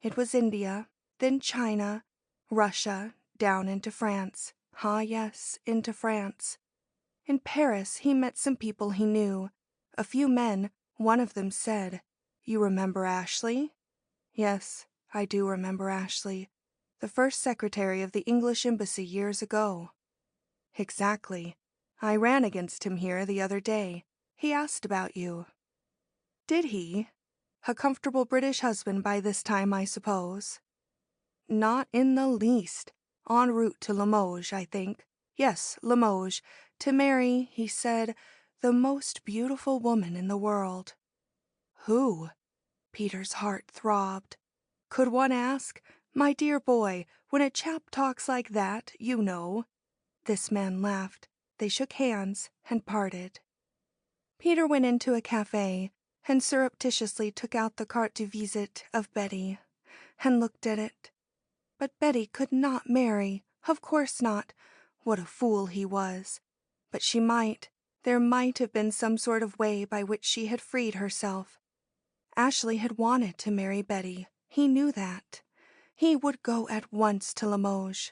It was India, then China, Russia, down into France. Ah, yes, into France. In Paris he met some people he knew. A few men, one of them said, "You remember Ashley?" Yes, I do remember Ashley, the first secretary of the English embassy years ago. Exactly. I ran against him here the other day. He asked about you. Did he? A comfortable British husband by this time, I suppose. Not in the least. En route to Limoges, I think. Yes, Limoges. To marry, he said, the most beautiful woman in the world. Who? Peter's heart throbbed. Could one ask? My dear boy, when a chap talks like that, you know. This man laughed. They shook hands and parted. Peter went into a cafe and surreptitiously took out the carte de visite of Betty and looked at it. But Betty could not marry, of course not. What a fool he was. But she might. There might have been some sort of way by which she had freed herself. Ashley had wanted to marry Betty. He knew that. He would go at once to Limoges.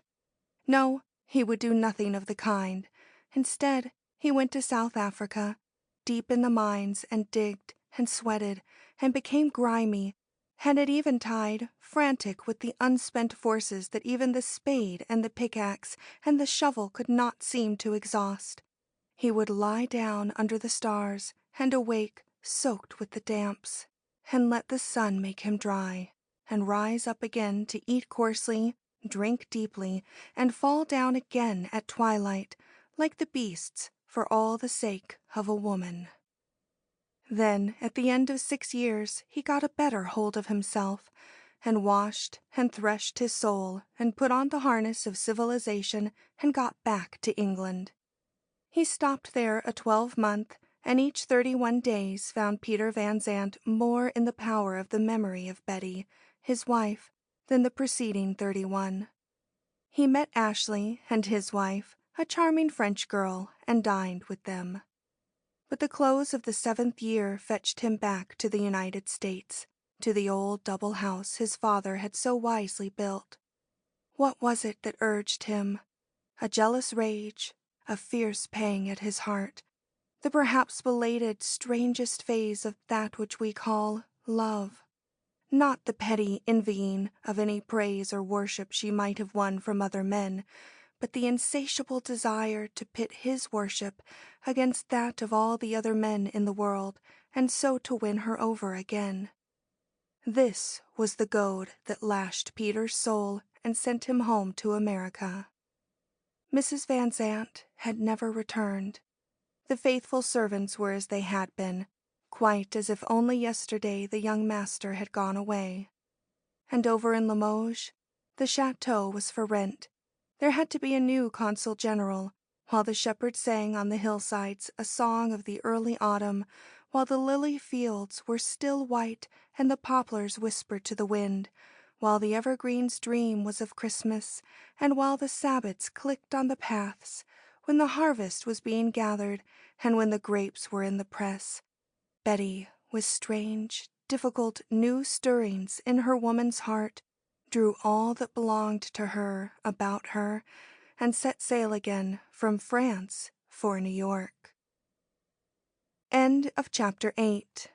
No, he would do nothing of the kind. Instead, He went to South Africa, deep in the mines, and digged and sweated and became grimy, and at eventide frantic with the unspent forces that even the spade and the pickaxe and the shovel could not seem to exhaust. He would lie down under the stars and awake soaked with the damps, and let the sun make him dry, and rise up again to eat coarsely, drink deeply, and fall down again at twilight, like the beasts, for all the sake of a woman. Then, at the end of 6 years, he got a better hold of himself, and washed and threshed his soul, and put on the harness of civilization, and got back to England. He stopped there a 12-month, and each 31 days found Peter Van Zandt more in the power of the memory of Betty, his wife, than the preceding 31. He met Ashley and his wife, a charming French girl, and dined with them. But the close of the 7th year fetched him back to the United States, to the old double house his father had so wisely built. What was it that urged him? A jealous rage, a fierce pang at his heart, the perhaps belated strangest phase of that which we call love. Not the petty envying of any praise or worship she might have won from other men, but the insatiable desire to pit his worship against that of all the other men in the world, and so to win her over again. This was the goad that lashed Peter's soul and sent him home to America. Mrs. Van Zandt had never returned. The faithful servants were as they had been, quite as if only yesterday the young master had gone away. And over in Limoges, the chateau was for rent. There had to be a new consul general, while the shepherds sang on the hillsides a song of the early autumn, while the lily fields were still white and the poplars whispered to the wind, while the evergreen's dream was of Christmas, and while the sabbats clicked on the paths, when the harvest was being gathered, and when the grapes were in the press. Betty, with strange, difficult, new stirrings in her woman's heart, drew all that belonged to her about her, and set sail again from France for New York. End of chapter 8.